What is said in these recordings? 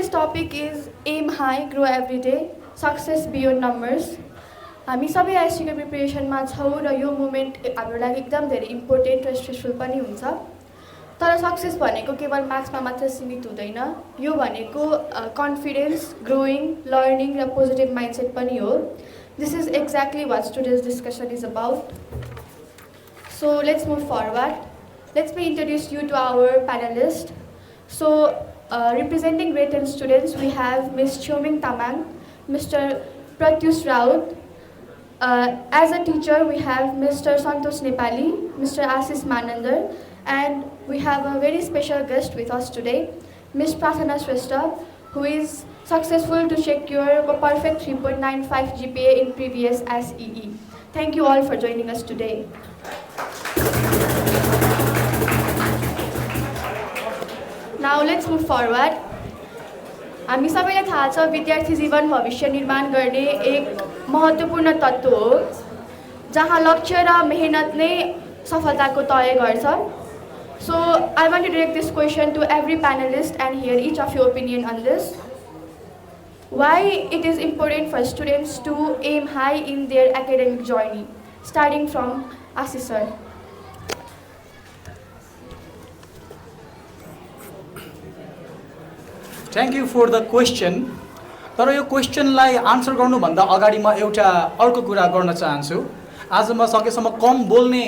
today's topic is aim high, grow every day, success beyond numbers. हामी सबै आइएससीको प्रिपरेसनमा छौँ र यो मोमेन्ट हाम्रो लागि एकदम धेरै इम्पोर्टेन्ट र स्ट्रेसफुल पनि हुन्छ। तर सक्सेस भनेको केवल मार्क्समा मात्र सीमित हुँदैन, यो भनेको कन्फिडेन्स, ग्रोइङ, लर्निङ र पोजिटिभ माइन्डसेट पनि हो। This is exactly what today's discussion is about. So let's move forward. Let me introduce you to our panelists. So representing grade 10 students, we have Ms. Choming Tamang, Mr. Pratyush Raut. As a teacher, we have Mr. Santosh Nepali, Mr. Ashish Manandar, and we have a very special guest with us today, Ms. Prathana Shrestha, who is successful to secure a perfect 3.95 GPA in previous SEE. Thank you all for joining us today. Now let's move forward. हामी सबैलाई थाहा छ विद्यार्थी जीवन भविष्य निर्माण गर्ने एक महत्त्वपूर्ण तत्त्व हो जहाँ लक्ष्य र मेहनत नै सफलताको तय गर्छ। So I want to direct this question to every panelist and hear each of your opinion on this. Why it is important for students to aim high in their academic journey? Starting from Ashish sir. Thank you for the question. तर यो क्वेसनलाई answer गर्नुभन्दा अगाडि म एउटा अर्को कुरा गर्न चाहन्छु। आज म सकेसम्म कम बोल्ने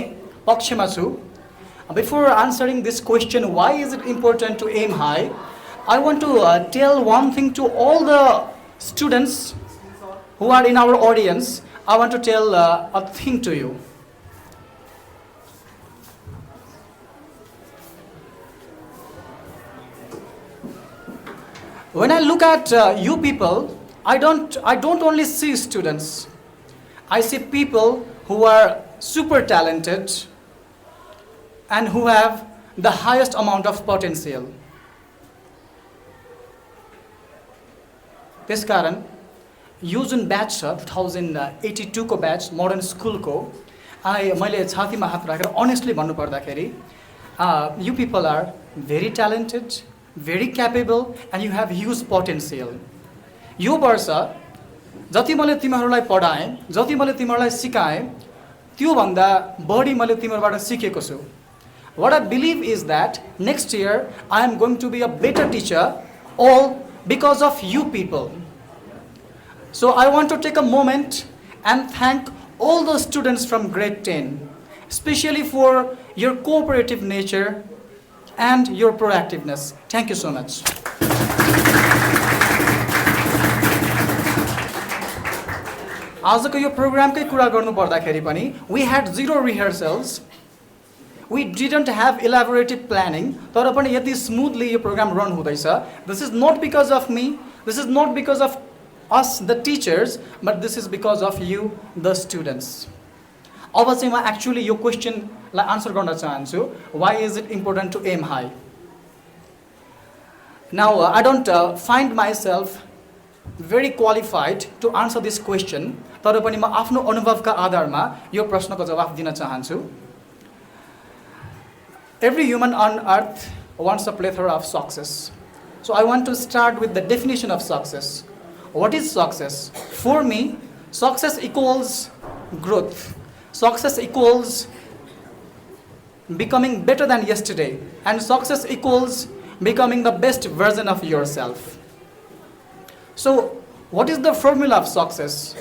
पक्षमा छु। Before answering this question, why is it important to aim high? I want to tell one thing to all the students who are in our audience. I want to tell a thing to you. When I look at you people, I don't only see students. I see people who are super talented and who have the highest amount of potential. त्यसकारण यो जुन batch छ 2082 को batch modern स्कुलको मैले छातीमा हात राखेर अनेस्टली भन्नुपर्दाखेरि you people are very talented, very capable, and you have huge potential. यो वर्ष जति मैले तिमीहरूलाई पढाएँ, जति मैले तिमीहरूलाई सिकाएँ, त्यो भन्दा बढी मैले तिमीहरूबाट सिकेको छु. What I believe is that next year I am going to be a better teacher, all because of you people. So I want to take a moment and thank all the students from grade 10, especially for your cooperative nature and your proactiveness. Thank you so much. आजको यो प्रोग्रामकै कुरा गर्नु पर्दाखेरि पनि we had zero rehearsals. We didn't have elaborative planning. तर पनि यति smoothly यो प्रोग्राम रन हुँदैछ. This is not because of me. This is not because of us the teachers, but this is because of you the students. अब चाहिँ म actually यो क्वेसनलाई answer गर्न चाहन्छु. Why is it important to aim high? Now I don't find myself very qualified to answer this question. तर पनि म आफ्नो अनुभवका आधारमा यो प्रश्नको जवाफ दिन चाहन्छु. Every human on earth wants a plethora of success. So I want to start with the definition of success. What is success? For me, success equals growth. Success equals becoming better than yesterday. And success equals becoming the best version of yourself. So, what is the formula of success?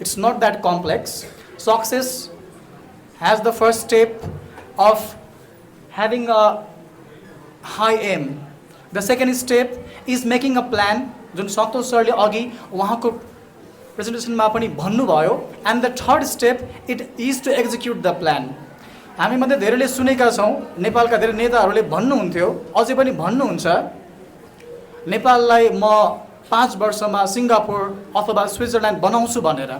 It's not that complex. Success has the first step of having a high aim. The second step is making a plan. जुन सन्तोष सरले अघि उहाँको प्रेजेन्टेसनमा पनि भन्नुभयो. And the third step, it is to execute the plan. हामी मध्ये धेरैले सुनेका छौँ, नेपालका धेरै नेताहरूले भन्नुहुन्थ्यो, अझै पनि भन्नुहुन्छ, नेपाललाई म 5 वर्षमा सिङ्गापुर अथवा स्विजरल्यान्ड बनाउँछु भनेर.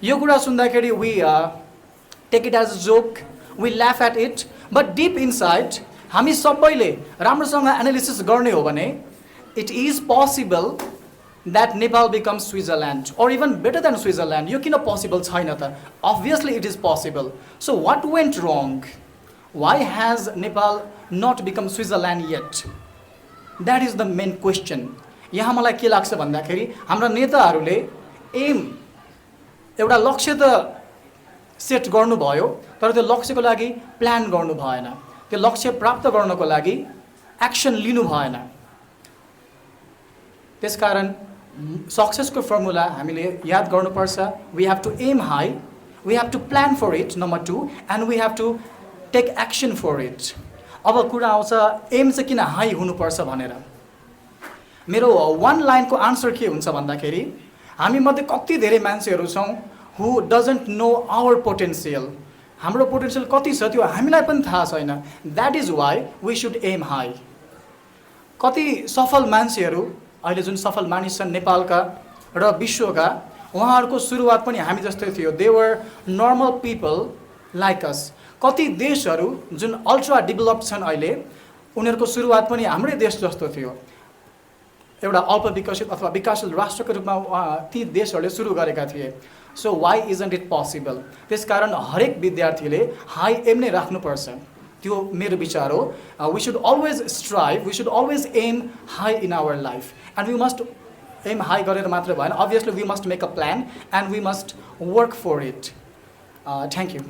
यो कुरा सुन्दाखेरि we take it as a joke, we laugh at it, but deep inside हामी सबैले राम्रोसँग एनालिसिस गर्ने हो भने it is possible that Nepal becomes Switzerland or even better than Switzerland. यो किन possible छैन त? Obviously it is possible. So what went wrong? Why has Nepal not become Switzerland yet? That is the main question. यहाँ मलाई के लाग्छ भन्दाखेरि हाम्रा नेताहरूले एम एउटा लक्ष्य त सेट गर्नुभयो, तर त्यो लक्ष्यको लागि प्लान गर्नु भएन, त्यो लक्ष्य प्राप्त गर्नको लागि एक्सन लिनु भएन। त्यसकारण सक्सेसको फर्मुला हामीले याद गर्नुपर्छ। We have to aim high, we have to plan for it, number 2, and we have to take action for it. अब कुरा आउँछ एम चाहिँ किन हाई हुनुपर्छ भनेर। मेरो 1 लाइनको आन्सर के हुन्छ भन्दाखेरि हामी मध्ये कति धेरै मान्छेहरू छौँ who doesn't know our potential. हाम्रो पोटेन्सियल कति छ त्यो हामीलाई पनि थाहा छैन। That is why we should aim high. कति सफल मान्छेहरू अहिले जुन सफल मानिस छन् नेपालका र विश्वका, उहाँहरूको सुरुवात पनि हामी जस्तै थियो। They were normal people like us. कति देशहरू जुन अल्ट्रा डेभलप्ड छन् अहिले, उनीहरूको सुरुवात पनि हाम्रै देश जस्तो थियो, एउटा अल्प विकसित अथवा विकासशील राष्ट्रको रूपमा ती देशहरूले सुरु गरेका थिए। So why isn't it possible? त्यसकारण हरेक विद्यार्थीले हाई एम नै राख्नुपर्छ, त्यो मेरो विचार हो। We should always strive, we should always aim high in our life, and we must aim high गरेर मात्र भएन, obviously we must make a plan and we must work for it. Thank you.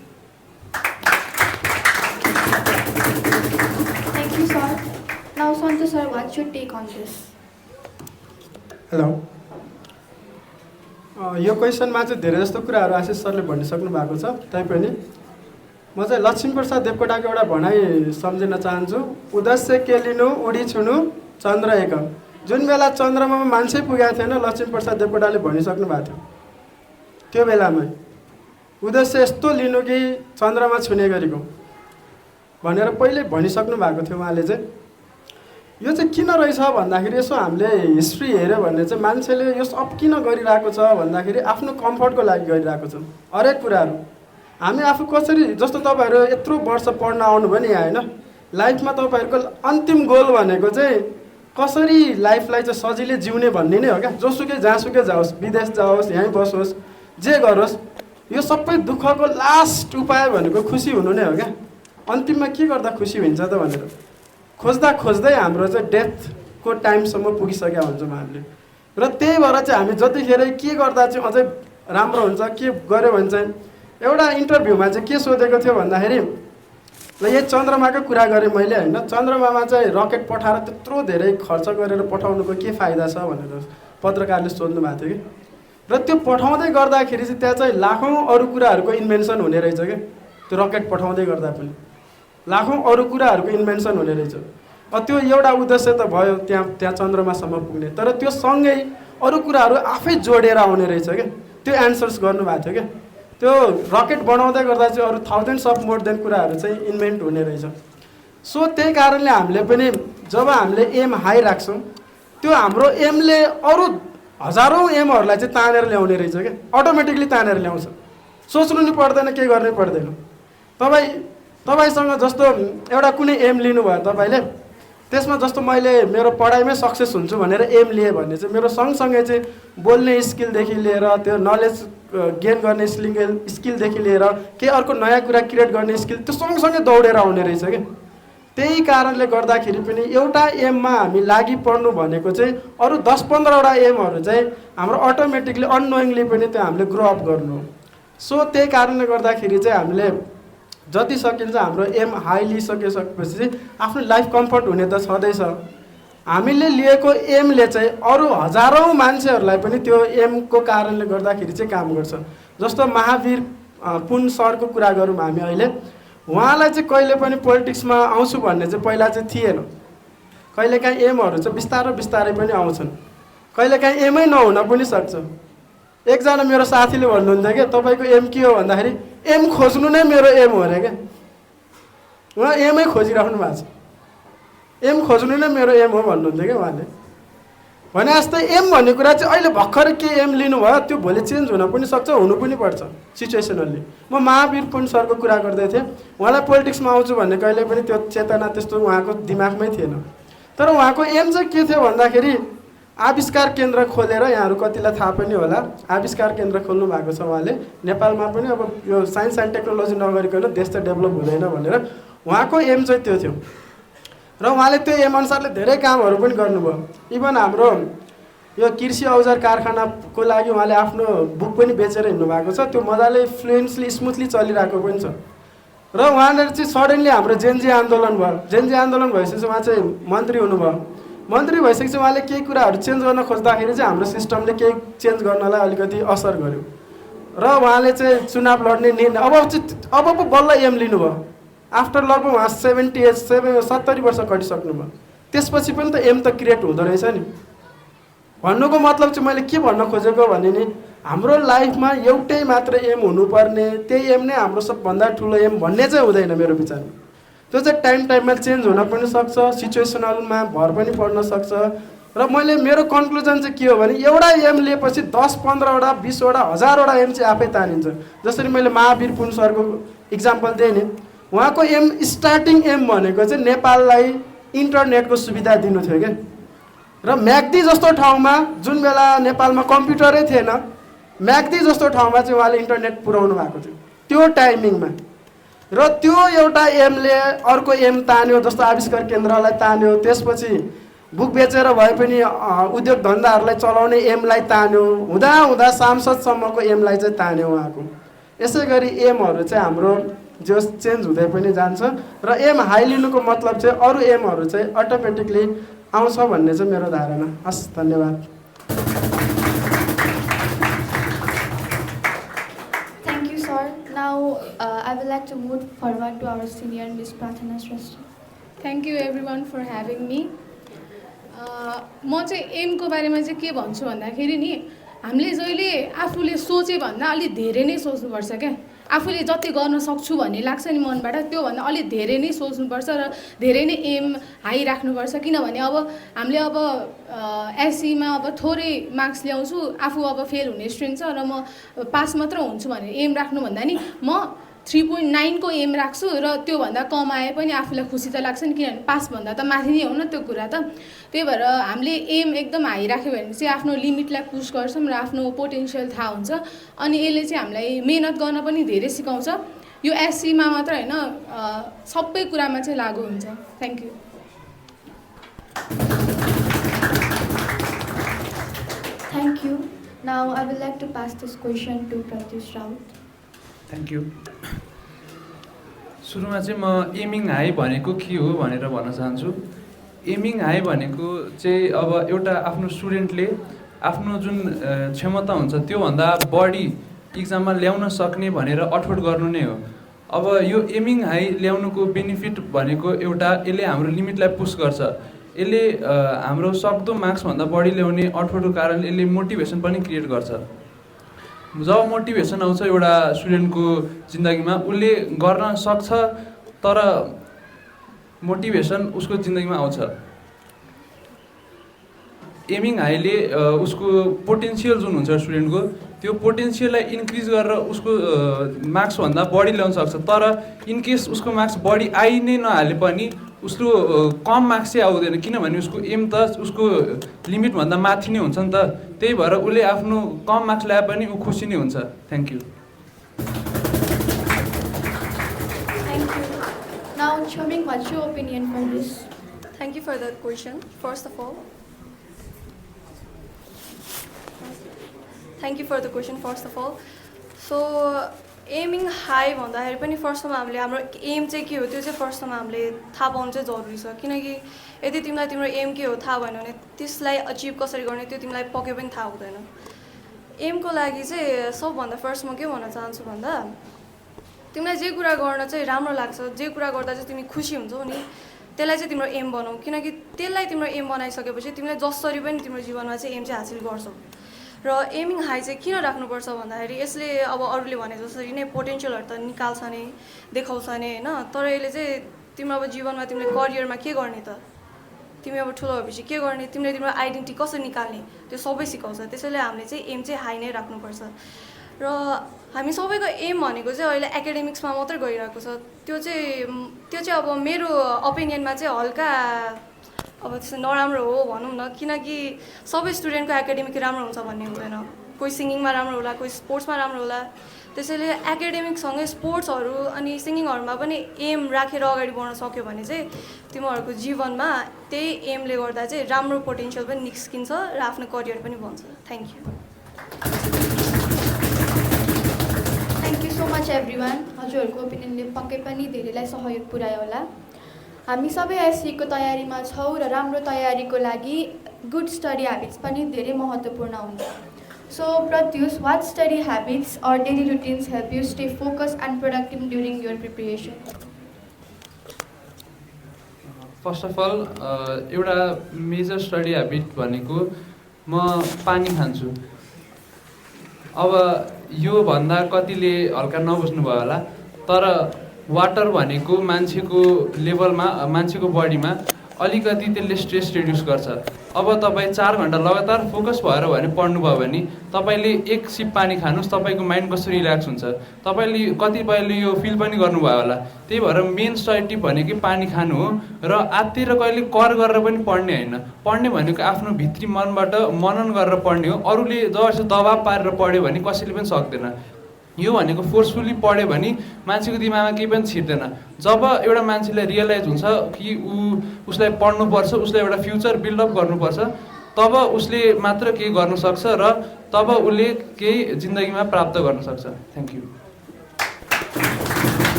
Thank you, sir. Now, Santu sir, what's your take on this? Hello, यो क्वेसनमा चाहिँ धेरै जस्तो कुराहरू आशिष सरले भनिसक्नु भएको छ। तैपनि म चाहिँ लक्ष्मीप्रसाद देवकोटाको एउटा भनाइ सम्झिन चाहन्छु। उद्देश्य के लिनु उडी छुनु चन्द्र एक। जुन बेला चन्द्रमामा मान्छे पुगेको थिएन, लक्ष्मीप्रसाद देवकोटाले भनिसक्नु भएको थियो। त्यो बेलामै उद्देश्य यस्तो लिनु कि चन्द्रमा छुने गरेको भनेर पहिले भनिसक्नु भएको थियो उहाँले चाहिँ। यो चाहिँ किन रहेछ भन्दाखेरि यसो हामीले हिस्ट्री हेऱ्यो भने चाहिँ मान्छेले यो सब किन गरिरहेको छ भन्दाखेरि आफ्नो कम्फर्टको लागि गरिरहेको छ। हरेक कुराहरू हामी आफू कसरी, जस्तो तपाईँहरू यत्रो वर्ष पढ्न आउनुभयो नि यहाँ होइन, लाइफमा तपाईँहरूको अन्तिम गोल भनेको चाहिँ कसरी लाइफलाई चाहिँ सजिलै जिउने भन्ने नै हो क्या। जोसुकै जहाँसुकै जाओस्, विदेश जाओस्, यहीँ बसोस्, जे गरोस्, यो सबै दुःखको लास्ट उपाय भनेको खुसी हुनु नै हो क्या। अन्तिममा के गर्दा खुसी हुन्छ त भनेर खोज्दा खोज्दै हाम्रो चाहिँ डेथको टाइमसम्म पुगिसकेका हुन्छौँ हामीले। र त्यही भएर चाहिँ हामी जतिखेर के गर्दा चाहिँ अझै राम्रो हुन्छ, के गर्यो भने चाहिँ एउटा इन्टरभ्यूमा चाहिँ के सोधेको थियो भन्दाखेरि, ल यही चन्द्रमाको कुरा गरेँ मैले होइन, चन्द्रमामा चाहिँ रकेट पठाएर त्यत्रो धेरै खर्च गरेर पठाउनुको के फाइदा छ भनेर पत्रकारले सोध्नु भएको थियो कि। र त्यो पठाउँदै गर्दाखेरि चाहिँ त्यहाँ चाहिँ लाखौँ अरू कुराहरूको इन्भेन्सन हुने रहेछ क्या। त्यो रकेट पठाउँदै गर्दा पनि लाखौँ अरू कुराहरूको इन्भेन्सन हुने रहेछ। त्यो एउटा उद्देश्य त भयो त्यहाँ चन्द्रमासम्म पुग्ने, तर त्यो सँगै अरू कुराहरू आफै जोडेर आउने रहेछ क्या। त्यो एन्सर्स गर्नुभएको थियो क्या। त्यो रकेट बनाउँदै गर्दा चाहिँ अरू थाउजन्ड्स अफ मोर देन कुराहरू चाहिँ इन्भेन्ट हुने रहेछ। सो त्यही कारणले हामीले पनि जब हामीले एम हाई राख्छौँ, त्यो हाम्रो एमले अरू हजारौँ एमहरूलाई चाहिँ तानेर ल्याउने रहेछ क्या। अटोमेटिकली तानेर ल्याउँछ, सोच्नु नि पर्दैन, केही गर्नै पर्दैन। तपाईँसँग जस्तो एउटा कुनै एम लिनुभयो तपाईँले, त्यसमा जस्तो मैले मेरो पढाइमै सक्सेस हुन्छु भनेर एम लिएँ भने चाहिँ मेरो सँगसँगै चाहिँ बोल्ने स्किलदेखि लिएर त्यो नलेज गेन गर्ने स्किलदेखि लिएर केही अर्को नयाँ कुरा क्रिएट गर्ने स्किल, त्यो सँगसँगै दौडेर आउने रहेछ क्या। त्यही कारणले गर्दाखेरि पनि एउटा एममा हामी लागि पर्नु भनेको चाहिँ अरू 10-15वटा एमहरू चाहिँ हाम्रो अटोमेटिकली अननोइङली पनि त्यो हामीले ग्रो अप गर्नु हो। सो त्यही कारणले गर्दाखेरि चाहिँ हामीले जति सकिन्छ हाम्रो एम हाई लिइसकेपछि चाहिँ आफ्नो लाइफ कम्फर्ट हुने त छँदैछ। हामीले लिएको एमले चाहिँ अरू हजारौँ मान्छेहरूलाई पनि त्यो एमको कारणले गर्दाखेरि चाहिँ काम गर्छ। जस्तो महावीर पुन सरको कुरा गरौँ हामी अहिले, उहाँलाई चाहिँ कहिले पनि पोलिटिक्समा आउँछु भन्ने चाहिँ पहिला चाहिँ थिएन। कहिलेकाहीँ एमहरू चाहिँ बिस्तारै बिस्तारै पनि आउँछन्, कहिलेकाहीँ एमै नहुन पनि सक्छ। एकजना मेरो साथीले भन्नुहुन्थ्यो क्या, तपाईँको एम के हो भन्दाखेरि एम खोज्नु नै मेरो एम हो अरे क्या। उहाँ एमै खोजिराख्नु भएको छ, एम खोज्नु नै मेरो एम हो भन्नुहुन्थ्यो क्या उहाँले। भने जस्तै एम भन्ने कुरा चाहिँ अहिले भर्खर के एम लिनुभयो त्यो भोलि चेन्ज हुन पनि सक्छ, हुनु पनि पर्छ सिचुएसनली। म महावीर पुन सरको कुरा गर्दै थिएँ, उहाँलाई पोलिटिक्समा आउँछु भन्ने कहिले पनि त्यो चेतना त्यस्तो उहाँको दिमागमै थिएन। तर उहाँको एम चाहिँ के थियो भन्दाखेरि आविष्कार केन्द्र खोलेर, यहाँहरू कतिलाई थाहा पनि होला, आविष्कार केन्द्र खोल्नु भएको छ उहाँले नेपालमा पनि। अब यो साइन्स एन्ड टेक्नोलोजी नगरिकन देश त डेभलप हुँदैन भनेर उहाँको एम चाहिँ त्यो थियो। र उहाँले त्यो एम अनुसारले धेरै कामहरू पनि गर्नुभयो। इभन हाम्रो यो कृषि औजार कारखानाको लागि उहाँले आफ्नो बुक पनि बेचेर हिँड्नु भएको छ, त्यो मजाले फ्लुएन्टली स्मुथली चलिरहेको पनि छ। र उहाँले चाहिँ सडनली हाम्रो जेनजी आन्दोलन भयो। जेनजी आन्दोलन भइसकेपछि उहाँ चाहिँ मन्त्री हुनुभयो। मन्त्री भइसकेपछि उहाँले केही कुराहरू चेन्ज गर्न खोज्दाखेरि चाहिँ हाम्रो सिस्टमले केही चेन्ज गर्नलाई अलिकति असर गर्यो र उहाँले चाहिँ चुनाव लड्ने निर्णय अब पो बल्ल एम लिनुभयो। आफ्टर लगभग उहाँ 70 वर्ष कटिसक्नुभयो। त्यसपछि पनि त एम त क्रिएट हुँदो रहेछ नि। भन्नुको मतलब चाहिँ मैले के भन्न खोजेको भने नि हाम्रो लाइफमा एउटै मात्र एम हुनुपर्ने, त्यही एम नै हाम्रो सबभन्दा ठुलो एम भन्ने चाहिँ हुँदैन मेरो विचारमा। त्यो चाहिँ टाइममा चेन्ज हुन पनि सक्छ, सिचुएसनलमा भर पनि पर्न सक्छ। र मैले मेरो कन्क्लुजन चाहिँ के हो भने एउटा एम लिएपछि 10, 15वटा, 20वटा, 1000वटा एम चाहिँ आफै तानिन्छ। जसरी मैले महावीर पुन सरको इक्जाम्पल दिएँ नि, उहाँको एम स्टार्टिङ एम भनेको चाहिँ नेपाललाई इन्टरनेटको सुविधा दिनु थियो क्या। र म्याग्दी जस्तो ठाउँमा जुन बेला नेपालमा कम्प्युटरै थिएन, म्याग्दी जस्तो ठाउँमा चाहिँ उहाँले इन्टरनेट पुर्याउनु भएको थियो त्यो टाइमिङमा। र त्यो एउटा एमले अर्को एम तान्यो, जस्तो आविष्कार केन्द्रलाई तान्यो, त्यसपछि बुक बेचेर भए पनि उद्योग धन्दाहरूलाई चलाउने एमलाई तान्यो, हुँदा सांसदसम्मको एमलाई चाहिँ तान्यो उहाँको। यसै गरी एमहरू चाहिँ हाम्रो जो चेन्ज हुँदै पनि जान्छ र एम हाई लिनुको मतलब चाहिँ अरू एमहरू चाहिँ अटोमेटिकली आउँछ भन्ने चाहिँ मेरो धारणा। हस्, धन्यवाद। Thank you, sir. Now, I would like to move forward to our senior, Ms. Prathana Shrestha. Thank you everyone for having me. म चाहिँ एमको बारेमा चाहिँ के भन्छु भन्दाखेरि नि, हामीले जहिले आफूले सोचे भन्दा अलि धेरै नै सोच्नुपर्छ क्या। आफूले जति गर्न सक्छु भन्ने लाग्छ नि मनबाट, त्योभन्दा अलि धेरै नै सोच्नुपर्छ र धेरै नै एम हाई राख्नुपर्छ। किनभने अब हामीले अब एससीमा अब थोरै मार्क्स ल्याउँछु, आफू अब फेल हुने स्टुडेन्ट छ र म पास मात्र हुन्छु भनेर एम राख्नु भन्दा नि म 3.9 को एम राख्छु र त्योभन्दा कम आए पनि आफूलाई खुसी त लाग्छ नि, किनभने पासभन्दा त माथि नै हो न त्यो कुरा त। त्यही भएर हामीले एम एकदम हाई राख्यो भने चाहिँ आफ्नो लिमिटलाई पुस गर्छौँ र आफ्नो पोटेन्सियल थाहा हुन्छ। अनि यसले चाहिँ हामीलाई मेहनत गर्न पनि धेरै सिकाउँछ। यो एससीमा मात्र होइन, सबै कुरामा चाहिँ लागु हुन्छ। Thank you. Thank you. Now, I would like to pass this question to Pratish Raut. Thank you. सुरुमा चाहिँ म एमिङ हाई भनेको के हो भनेर भन्न चाहन्छु। एमिङ हाई भनेको चाहिँ अब एउटा आफ्नो स्टुडेन्टले आफ्नो जुन क्षमता हुन्छ त्योभन्दा बढी इक्जाममा ल्याउन सक्ने भनेर अठोट गर्नु नै हो। अब यो एमिङ हाई ल्याउनुको बेनिफिट भनेको एउटा, यसले हाम्रो लिमिटलाई पुस गर्छ। यसले हाम्रो सक्दो मार्क्सभन्दा बढी ल्याउने अठोटको कारण यसले मोटिभेसन पनि क्रिएट गर्छ। जब मोटिभेसन आउँछ एउटा स्टुडेन्टको जिन्दगीमा, उसले गर्न सक्छ, तर मोटिभेसन उसको जिन्दगीमा आउँछ। एमिङ हाईले उसको पोटेन्सियल जुन हुन्छ स्टुडेन्टको, त्यो पोटेन्सियललाई इन्क्रिज गरेर उसको मार्क्सभन्दा बढी ल्याउन सक्छ। तर इनकेस उसको मार्क्स बढी आइ नै नहाले पनि उसको कम मार्क्स चाहिँ आउँदैन, किनभने उसको एम त उसको लिमिटभन्दा माथि नै हुन्छ नि त। त्यही भएर उसले आफ्नो कम मार्क्स ल्याए पनि ऊ खुसी नै हुन्छ। Thank you. Thank you. Now, Choming, what's your opinion for this? Thank you for that question, first of all. Thank you for the question, first of all. So, aiming high भन्दाखेरि पनि फर्स्टमा हामीले हाम्रो एम चाहिँ के हो त्यो चाहिँ फर्स्टमा हामीले थाहा पाउनु चाहिँ जरुरी छ। किनकि यदि तिमीलाई तिम्रो एम के हो थाहा भएन भने त्यसलाई अचिभ कसरी गर्ने त्यो तिमीलाई पक्कै पनि थाहा हुँदैन। एमको लागि चाहिँ सबभन्दा फर्स्ट म के भन्न चाहन्छु भन्दा, तिमीलाई जे कुरा गर्न चाहिँ राम्रो लाग्छ, जे कुरा गर्दा चाहिँ तिमी खुसी हुन्छौ नि, त्यसलाई चाहिँ तिम्रो एम बनाऊ। किनकि त्यसलाई तिम्रो एम बनाइसकेपछि तिमीले जसरी पनि तिम्रो जीवनमा चाहिँ एम चाहिँ हासिल गर्छौ। र एमिङ हाई चाहिँ किन राख्नुपर्छ भन्दाखेरि यसले अब अरूले भने जसरी नै पोटेन्सियलहरू त निकाल्छ नै, देखाउँछ नै होइन, तर यसले चाहिँ तिम्रो अब जीवनमा तिमीले करियरमा के गर्ने त, तिमी अब ठुलो भएपछि के गर्ने, तिमीले तिम्रो आइडेन्टिटी कसरी निकाल्ने, त्यो सबै सिकाउँछ। त्यसैले हामीले चाहिँ एम चाहिँ हाई नै राख्नुपर्छ। र हामी सबैको एम भनेको चाहिँ अहिले एकाडेमिक्समा मात्रै गइरहेको छ। त्यो चाहिँ अब मेरो ओपिनियनमा चाहिँ हल्का अब त्यस्तो नराम्रो हो भनौँ न, किनकि सबै स्टुडेन्टको एकाडेमिक राम्रो हुन्छ भन्ने हुँदैन। कोही सिङ्गिङमा राम्रो होला, कोही स्पोर्ट्समा राम्रो होला। त्यसैले एकाडेमिकसँगै स्पोर्ट्सहरू अनि सिङ्गिङहरूमा पनि एम राखेर अगाडि बढ्न सक्यो भने चाहिँ तिमीहरूको जीवनमा त्यही एमले गर्दा चाहिँ राम्रो पोटेन्सियल पनि निस्किन्छ र आफ्नो करियर पनि बन्छ। Thank you. Thank you so much everyone. हजुरहरूको ओपिनियनले पक्कै पनि धेरैलाई सहयोग पुर्यायो होला। हामी सबै एससीको तयारीमा छौँ र राम्रो तयारीको लागि गुड स्टडी ह्याबिट्स पनि धेरै महत्त्वपूर्ण हुन्छ। So Pratyush, what study habits or daily routines help you stay focus and productive during your preparation? First of all एउटा मेजर स्टडी ह्याबिट भनेको म पानी खान्छु। अब योभन्दा कतिले हल्का नबुझ्नुभयो होला, तर वाटर भनेको मान्छेको लेभलमा, मान्छेको बडीमा अलिकति त्यसले स्ट्रेस रिड्युस गर्छ। अब तपाईँ 4 घन्टा लगातार फोकस भएर भने पढ्नुभयो भने तपाईँले 1 सिप पानी खानुहोस्, तपाईँको माइन्ड कस्तो रिल्याक्स हुन्छ। तपाईँले कतिपयले यो फिल पनि गर्नुभयो होला। त्यही भएर मेन स्टडी टिप भनेको पानी खानु हो र आत्तिर कहिले कर गरेर पनि पढ्ने होइन। पढ्ने भनेको आफ्नो भित्री मनबाट मनन गरेर पढ्ने हो। अरूले जबरजस्ती दबाब पारेर पढ्यो भने कसैले पनि सक्दैन। यो भनेको फोर्सफुली पढ्यो भने मान्छेको दिमागमा केही पनि छिर्दैन। जब एउटा मान्छेलाई रियलाइज हुन्छ कि उसलाई पढ्नुपर्छ, उसलाई एउटा फ्युचर बिल्डअप गर्नुपर्छ, तब उसले मात्र केही गर्न सक्छ र तब उसले केही जिन्दगीमा प्राप्त गर्न सक्छ। Thank you.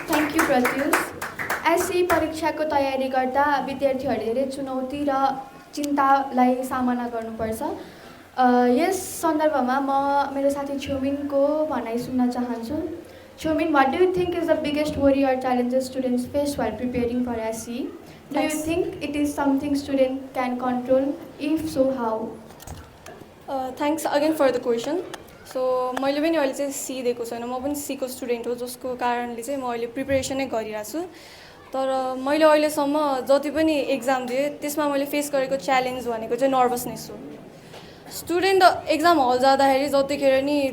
Thank you Pratyush. SC परीक्षाको तयारी गर्दा विद्यार्थीहरूले धेरै चुनौती र चिन्तालाई सामना गर्नुपर्छ। यस सन्दर्भमा म मेरो साथी छ्योमिनको भनाइ सुन्न चाहन्छु। Chhyomin, what do you think is the biggest worry or challenges students face while preparing for SEE? Do you think it is something student can control? If so how? Thanks again for the question. So मैले पनि अहिले चाहिँ C दिएको छैन, म पनि सीको student हो, जसको कारणले चाहिँ म अहिले प्रिपेरेसनै गरिरहेको छु। तर मैले अहिलेसम्म जति पनि एक्जाम दिएँ त्यसमा मैले फेस गरेको च्यालेन्ज भनेको चाहिँ नर्भसनेस हो। स्टुडेन्ट एक्जाम हल जाँदाखेरि जतिखेर नि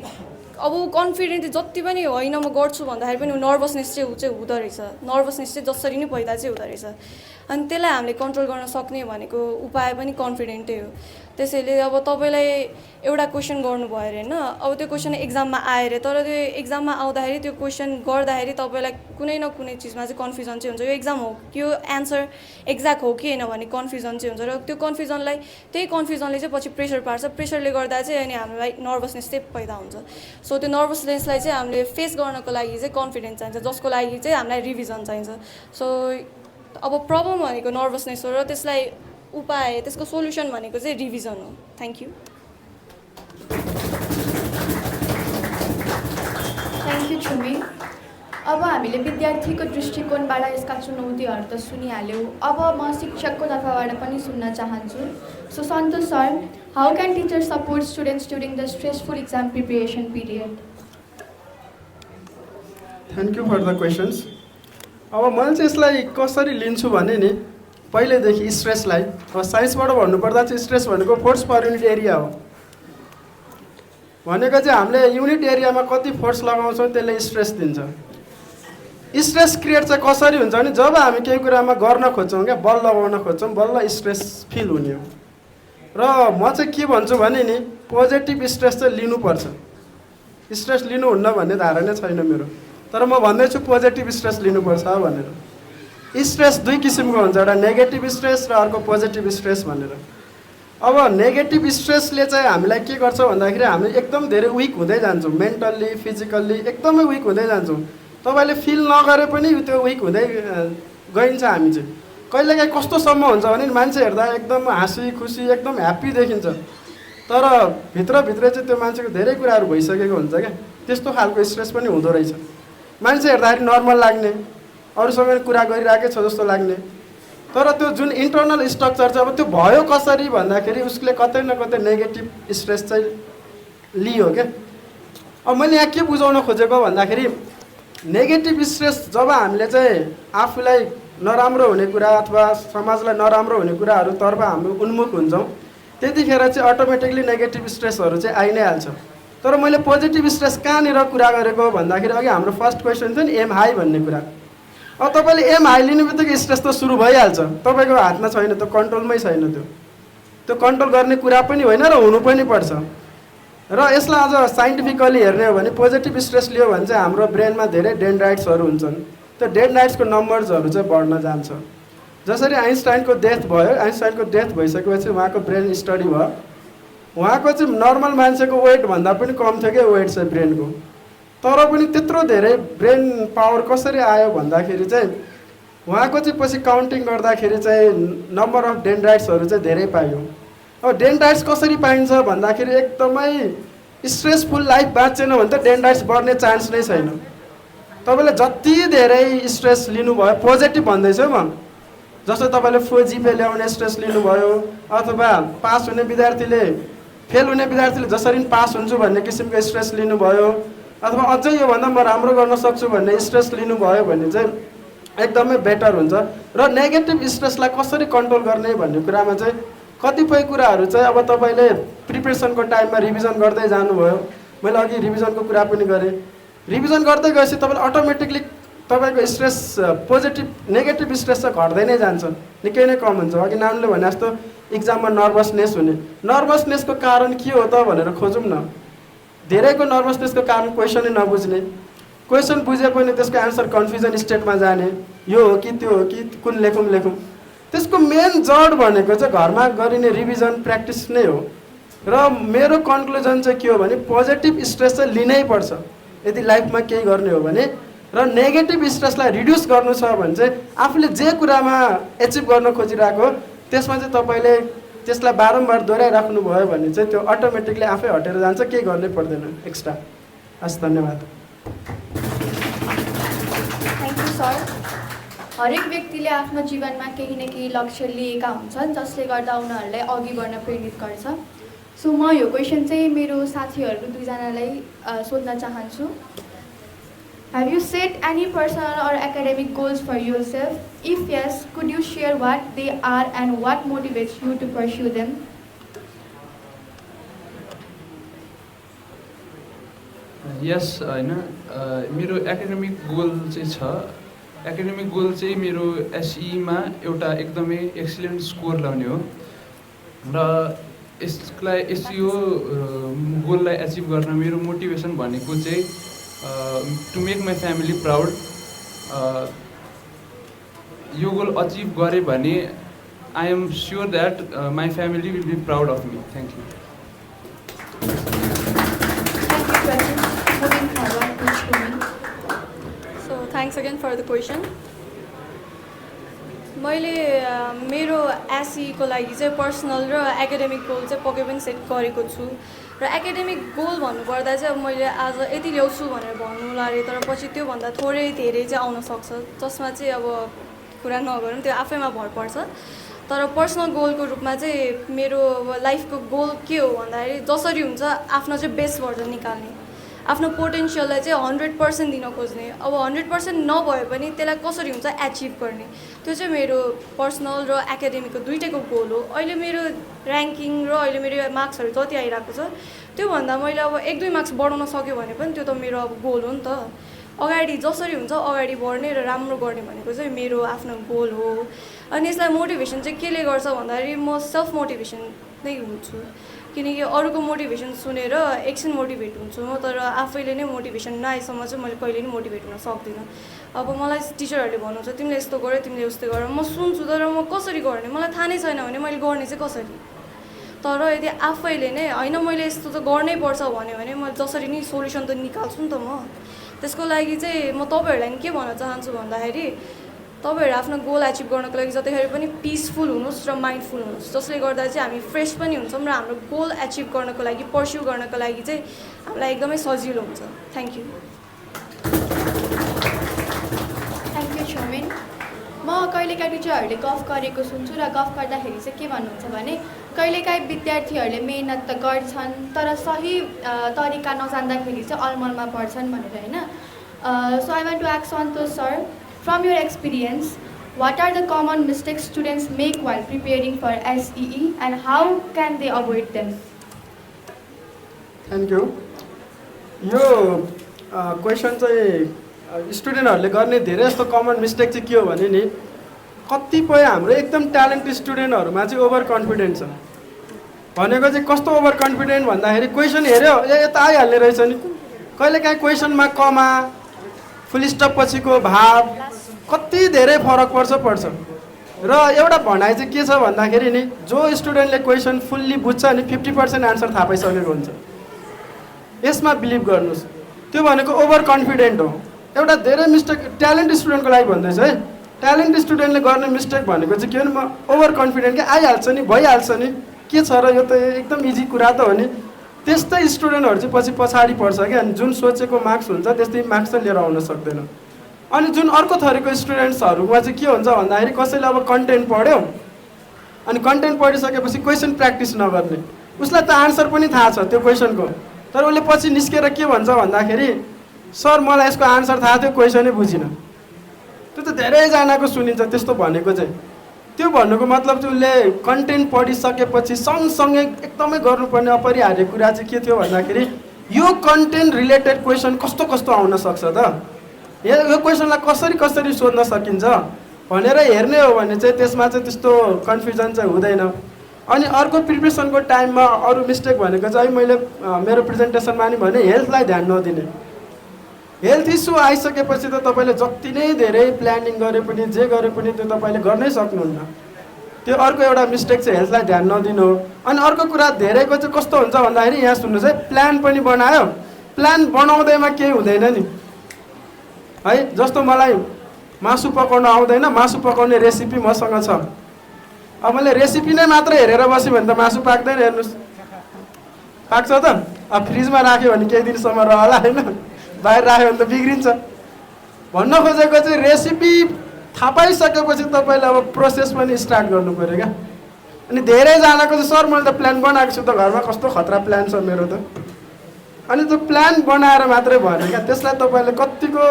अब कन्फिडेन्ट जति पनि होइन म गर्छु भन्दाखेरि पनि नर्भसनेस चाहिँ हुँदो रहेछ। नर्भसनेस चाहिँ जसरी नै पैदा चाहिँ हुँदो रहेछ। अनि त्यसलाई हामीले कन्ट्रोल गर्न सक्ने भनेको उपाय पनि कन्फिडेन्टै हो। त्यसैले अब तपाईँलाई एउटा क्वेसन गर्नुभयो अरे होइन, अब त्यो क्वेसन एक्जाममा आयो अरे, तर त्यो एक्जाममा आउँदाखेरि त्यो क्वेसन गर्दाखेरि तपाईँलाई कुनै न कुनै चिजमा चाहिँ कन्फ्युजन चाहिँ हुन्छ। यो एक्जाम हो कि यो एन्सर एक्ज्याक्ट हो कि होइन भन्ने कन्फ्युजन चाहिँ हुन्छ र त्यो त्यही कन्फ्युजनले चाहिँ पछि प्रेसर पार्छ। प्रेसरले गर्दा चाहिँ अनि हामीलाई नर्भसनेस चाहिँ पैदा हुन्छ। सो त्यो नर्भसनेसलाई चाहिँ हामीले फेस गर्नको लागि चाहिँ कन्फिडेन्स चाहिन्छ, जसको लागि चाहिँ हामीलाई रिभिजन चाहिन्छ। सो अब प्रब्लम भनेको नर्भसनेस हो र त्यसलाई उपाय, त्यसको सोल्युसन भनेको चाहिँ रिभिजन हो। Thank you. Thank you Chhumi. अब हामीले विद्यार्थीको दृष्टिकोणबाट यसका चुनौतीहरू त सुनिहाल्यौँ। अब म शिक्षकको तर्फबाट पनि सुन्न चाहन्छु। So Santosh sir, how can teacher support students during the stressful exam preparation period? Thank you for the questions. अब मैले चाहिँ यसलाई कसरी लिन्छु भने नि, पहिलेदेखि स्ट्रेसलाई अब साइन्सबाट भन्नुपर्दा चाहिँ स्ट्रेस भनेको फोर्स पर युनिट एरिया हो। भनेको चाहिँ हामीले युनिट एरियामा कति फोर्स लगाउँछौँ त्यसले स्ट्रेस दिन्छ। स्ट्रेस क्रिएट चाहिँ कसरी हुन्छ भने जब हामी केही कुरामा गर्न खोज्छौँ क्या, बल लगाउन खोज्छौँ, बल्ल स्ट्रेस फिल हुने हो। र म चाहिँ के भन्छु भने नि, पोजिटिभ स्ट्रेस चाहिँ लिनुपर्छ। स्ट्रेस लिनुहुन्न भन्ने धारणा छैन मेरो, तर म भन्दैछु पोजिटिभ स्ट्रेस लिनुपर्छ भनेर। स्ट्रेस 2 किसिमको हुन्छ, एउटा नेगेटिभ स्ट्रेस र अर्को पोजिटिभ स्ट्रेस भनेर। अब नेगेटिभ स्ट्रेसले चाहिँ हामीलाई के गर्छ भन्दाखेरि हामी एकदम धेरै विक हुँदै जान्छौँ, मेन्टल्ली फिजिकल्ली एकदमै विक हुँदै जान्छौँ। तपाईँले फिल नगरे पनि त्यो विक हुँदै गइन्छ हामी चाहिँ। कहिलेकाहीँ कस्तोसम्म हुन्छ भने मान्छे हेर्दा एकदम हाँसी खुसी एकदम ह्याप्पी देखिन्छ, तर भित्रभित्र चाहिँ त्यो मान्छेको धेरै कुराहरू भइसकेको हुन्छ क्या। त्यस्तो खालको स्ट्रेस पनि हुँदो रहेछ। मान्छे हेर्दाखेरि नर्मल लाग्ने, अरूसँग कुरा गरिरहेकै छ जस्तो लाग्ने, तर त्यो जुन इन्टरनल स्ट्रक्चर छ अब त्यो भयो कसरी भन्दाखेरि उसले कतै न कतै नेगेटिभ स्ट्रेस चाहिँ लियो क्या। अब मैले यहाँ के बुझाउन खोजेको भन्दाखेरि नेगेटिभ स्ट्रेस जब हामीले चाहिँ आफूलाई नराम्रो हुने कुरा अथवा समाजलाई नराम्रो हुने कुराहरूतर्फ हामी उन्मुख हुन्छौँ, त्यतिखेर चाहिँ अटोमेटिकली नेगेटिभ स्ट्रेसहरू चाहिँ आइ नै हाल्छ। तर मैले पोजिटिभ स्ट्रेस कहाँनिर कुरा गरेको भन्दाखेरि अघि हाम्रो फर्स्ट क्वेसन थियो नि एम हाई भन्ने कुरा। अब तपाईँले एम हाई लिने बित्तिकै स्ट्रेस त सुरु भइहाल्छ, तपाईँको हातमा छैन, त्यो कन्ट्रोलमै छैन त्यो। त्यो कन्ट्रोल गर्ने कुरा पनि होइन र हुनु पनि पर्छ। र यसलाई अझ साइन्टिफिकली हेर्ने हो भने पोजिटिभ स्ट्रेस लियो भने चाहिँ हाम्रो ब्रेनमा धेरै डेन्ड्राइट्सहरू हुन्छन्। त्यो डेन्ड्राइट्सको नम्बर्सहरू चाहिँ बढ्न जान्छ। जसरी आइन्स्टाइनको डेथ भयो, आइन्स्टाइनको डेथ भइसकेपछि उहाँको ब्रेन स्टडी भयो, उहाँको चाहिँ नर्मल मान्छेको वेटभन्दा पनि कम थियो क्या वेट चाहिँ ब्रेनको। तर पनि त्यत्रो धेरै ब्रेन पावर कसरी आयो भन्दाखेरि चाहिँ उहाँको चाहिँ पछि काउन्टिङ गर्दाखेरि चाहिँ नम्बर अफ डेन्ड्राइट्सहरू चाहिँ धेरै पाइयो। अब डेन्ड्राइट्स कसरी पाइन्छ भन्दाखेरि एकदमै स्ट्रेसफुल लाइफ बाँचेन भने त डेन्ड्राइट्स बढ्ने चान्स नै छैन। तपाईँले जति धेरै स्ट्रेस लिनुभयो, पोजिटिभ भन्दैछु म, जस्तो तपाईँले जिपे ल्याउने स्ट्रेस लिनुभयो अथवा पास हुने विद्यार्थीले फेल हुने विद्यार्थीले जसरी पास हुन्छु भन्ने किसिमको स्ट्रेस लिनुभयो अथवा अझै योभन्दा म राम्रो गर्न सक्छु भन्ने स्ट्रेस लिनुभयो भने चाहिँ एकदमै बेटर हुन्छ। र नेगेटिभ स्ट्रेसलाई कसरी कन्ट्रोल गर्ने भन्ने कुरामा चाहिँ कतिपय कुराहरू चाहिँ अब तपाईँले प्रिपरेसनको टाइममा रिभिजन गर्दै जानुभयो, मैले अघि रिभिजनको कुरा पनि गरेँ, रिभिजन गर्दै गएपछि तपाईँले अटोमेटिकली तपाईँको स्ट्रेस पोजिटिभ नेगेटिभ स्ट्रेस चाहिँ घट्दै नै जान्छ, निकै नै कम हुन्छ। अघि नामले भने जस्तो इक्जाममा नर्भसनेस हुने, नर्भसनेसको कारण के हो त भनेर खोजौँ न। धेरैको नर्भसनेसको कारण क्वेसनै नबुझ्ने, क्वेसन बुझे पनि त्यसको एन्सर कन्फ्युजन स्टेटमा जाने, यो हो कि त्यो हो कि कुन लेखौँ। त्यसको मेन जड भनेको चाहिँ घरमा गरिने रिभिजन प्र्याक्टिस नै हो। र मेरो कन्क्लुजन चाहिँ के हो भने पोजिटिभ स्ट्रेस चाहिँ लिनै पर्छ यदि लाइफमा केही गर्ने हो भने। र नेगेटिभ स्ट्रेसलाई रिड्युस गर्नु छ भने चाहिँ आफूले जे कुरामा एचिभ गर्न खोजिरहेको त्यसमा चाहिँ तपाईँले त्यसलाई बारम्बार दोहोऱ्याइराख्नु भयो भने चाहिँ त्यो अटोमेटिकली आफै हटेर जान्छ, केही गर्नै पर्दैन एक्स्ट्रा। हस्, धन्यवाद। Thank you sir. हरेक व्यक्तिले आफ्नो जीवनमा केही न केही लक्ष्य लिएका हुन्छन् जसले गर्दा उनीहरूलाई अघि बढ्न प्रेरित गर्छ। सो म यो क्वेसन चाहिँ मेरो साथीहरू दुईजनालाई सोध्न चाहन्छु। Have you set any personal or academic goals for yourself? If yes, could you share what they are and what motivates you to pursue them? यस, होइन, मेरो एकाडेमिक गोल चाहिँ छ। एकाडेमिक गोल चाहिँ मेरो एसईमा एउटा एकदमै एक्सिलेन्ट स्कोर ल्याउने हो र यो गोललाई एचिभ गर्न मेरो मोटिभेसन भनेको चाहिँ to make my family proud. यो गोल अचिभ गरेँ भने I am sure that my family will be proud of me. Thank you. So thanks again for the question. मैले मेरो एसईको लागि चाहिँ पर्सनल र एकाडेमिक गोल चाहिँ पक्कै पनि सेट गरेको छु। र एकाडेमिक गोल भन्नुपर्दा चाहिँ अब मैले आज यति ल्याउँछु भनेर भन्नु लाएँ, तर पछि त्योभन्दा थोरै धेरै चाहिँ आउन सक्छ, जसमा चाहिँ अब कुरा नगरौँ, त्यो आफैमा भर पर्छ। तर पर्सनल गोलको रूपमा चाहिँ मेरो लाइफको गोल के हो भन्दाखेरि जसरी हुन्छ आफ्नो चाहिँ बेस्ट भर्जन निकाल्ने, आफ्नो पोटेन्सियललाई चाहिँ 100% दिन खोज्ने। अब 100% नभए पनि त्यसलाई कसरी हुन्छ एचिभ गर्ने, त्यो चाहिँ मेरो पर्सनल र एकाडेमिकको दुइटैको गोल हो। अहिले मेरो ऱ्याङ्किङ र अहिले मेरो मार्क्सहरू जति आइरहेको छ त्योभन्दा मैले अब 1-2 मार्क्स बढाउन सक्यो भने पनि त्यो त मेरो अब गोल हो नि त। अगाडि जसरी हुन्छ अगाडि बढ्ने र राम्रो गर्ने भनेको चाहिँ मेरो आफ्नो गोल हो। अनि यसलाई मोटिभेसन चाहिँ केले गर्छ भन्दाखेरि म सेल्फ मोटिभेसन नै हुन्छु, किनकि अरूको मोटिभेसन सुनेर एकछिन मोटिभेट हुन्छु म, तर आफैले नै मोटिभेसन नआएसम्म चाहिँ मैले कहिले पनि मोटिभेट हुन सक्दिनँ। अब मलाई टिचरहरूले भन्नुहुन्छ तिमीले यस्तो गर, तिमीले उस्तै गर, म सुन्छु, तर म कसरी गर्ने मलाई थाहा नै छैन भने मैले गर्ने चाहिँ कसरी। तर यदि आफैले नै होइन मैले यस्तो त गर्नै पर्छ भन्यो भने मैले जसरी नै सोल्युसन त निकाल्छु नि त म। त्यसको लागि चाहिँ म तपाईँहरूलाई के भन्न चाहन्छु भन्दाखेरि तपाईँहरू आफ्नो गोल एचिभ गर्नको लागि जतिखेर पनि पिसफुल हुनुहोस् र माइन्डफुल हुनुहोस्, जसले गर्दा चाहिँ हामी फ्रेस पनि हुन्छौँ र हाम्रो गोल एचिभ गर्नको लागि पर्स्यु गर्नको लागि चाहिँ हामीलाई एकदमै सजिलो हुन्छ। Thank you. Thank you Chhomen. म कहिलेकाहीँ टिचरहरूले गफ गरेको सुन्छु र गफ गर्दाखेरि चाहिँ के भन्नुहुन्छ भने कहिलेकाहीँ विद्यार्थीहरूले मेहनत त गर्छन् तर सही तरिका नजान्दाखेरि चाहिँ अलमलमा पर्छन् भनेर, होइन। So I want to ask Santosh sir, from your experience, what are the common mistakes students make while preparing for SEE and how can they avoid them? Thank you. यो क्वेसन चाहिँ स्टुडेन्टहरूले गर्ने धेरै जस्तो कमन मिस्टेक चाहिँ के हो भने नि कतिपय हाम्रो एकदम ट्यालेन्टेड स्टुडेन्टहरूमा चाहिँ ओभर कन्फिडेन्स छ। भनेको चाहिँ कस्तो ओभर कन्फिडेन्ट भन्दाखेरि क्वेसन हेऱ्यो यता आइहाल्ने रहेछ नि, कहिलेकाहीँ क्वेसनमा कमा फुल स्टप पछिको भाव कति धेरै फरक पर्छ र एउटा भनाइ चाहिँ के छ भन्दाखेरि नि जो स्टुडेन्टले क्वेसन फुल्ली बुझ्छ नि 50% आन्सर थाहा पाइसकेको हुन्छ। यसमा बिलिभ गर्नुहोस्, त्यो भनेको ओभर कन्फिडेन्ट हो। एउटा धेरै मिस्टेक ट्यालेन्ट स्टुडेन्टको लागि भन्दैछु है, ट्यालेन्ट स्टुडेन्टले गर्ने मिस्टेक भनेको चाहिँ के हो म ओभर कन्फिडेन्ट कि आइहाल्छ नि भइहाल्छ नि के छ र यो त एकदम इजी कुरा त हो नि, त्यस्तै स्टुडेन्टहरू चाहिँ पछि पछाडि पर्छ क्या। अनि जुन सोचेको मार्क्स हुन्छ त्यस्तै मार्क्स चाहिँ लिएर आउन सक्दैन। अनि जुन अर्को थरीको स्टुडेन्ट्सहरूमा चाहिँ के हुन्छ भन्दाखेरि कसैले अब कन्टेन्ट पढ्यो अनि कन्टेन्ट पढिसकेपछि क्वेसन प्र्याक्टिस नगर्ने, उसलाई त आन्सर पनि थाहा छ त्यो क्वेसनको, तर उसले पछि निस्केर के भन्छ भन्दाखेरि सर मलाई यसको आन्सर थाहा थियो क्वेसनै बुझिनँ। त्यो त धेरैजनाको सुनिन्छ त्यस्तो भनेको चाहिँ। त्यो भन्नुको मतलब चाहिँ उसले कन्टेन्ट पढिसकेपछि सँगसँगै एकदमै गर्नुपर्ने अपरिहार्य कुरा चाहिँ के थियो भन्दाखेरि यो कन्टेन्ट रिलेटेड क्वेसन कस्तो कस्तो आउन सक्छ त, यो क्वेसनलाई कसरी सोध्न सकिन्छ भनेर हेर्ने हो भने चाहिँ त्यसमा चाहिँ त्यस्तो कन्फ्युजन चाहिँ हुँदैन। अनि अर्को प्रिपरेसनको टाइममा अरू मिस्टेक भनेको चाहिँ मैले मेरो प्रेजेन्टेसनमा नि भने हेल्थलाई ध्यान नदिने। हेल्थ इस्यु आइसकेपछि त तपाईँले जति नै धेरै प्लानिङ गरे पनि जे गरे पनि त्यो तपाईँले गर्नै सक्नुहुन्न। त्यो अर्को एउटा मिस्टेक चाहिँ हेल्थलाई ध्यान नदिनु हो। अनि अर्को कुरा धेरैको चाहिँ कस्तो हुन्छ भन्दाखेरि यहाँ सुन्नुहोस् है, प्लान पनि बनायो, प्लान बनाउँदैमा केही हुँदैन नि है। जस्तो मलाई मासु पकाउन आउँदैन, मासु पकाउने रेसिपी मसँग छ, अब मैले रेसिपी नै मात्र हेरेर बसेँ भने त मासु पाक्दैन। हेर्नुहोस् पाक्छ त, अब फ्रिजमा राख्यो भने केही दिनसम्म रहला होइन, बाहिर राख्यो भने त बिग्रिन्छ। भन्न खोजेको चाहिँ रेसिपी थाहा पाइसकेपछि तपाईँले अब प्रोसेस पनि स्टार्ट गर्नु पऱ्यो क्या। अनि धेरैजनाको चाहिँ सर मैले त प्लान बनाएको छु त घरमा, कस्तो खतरा प्लान छ मेरो त। अनि त्यो प्लान बनाएर मात्रै भएन क्या, त्यसलाई तपाईँले कतिको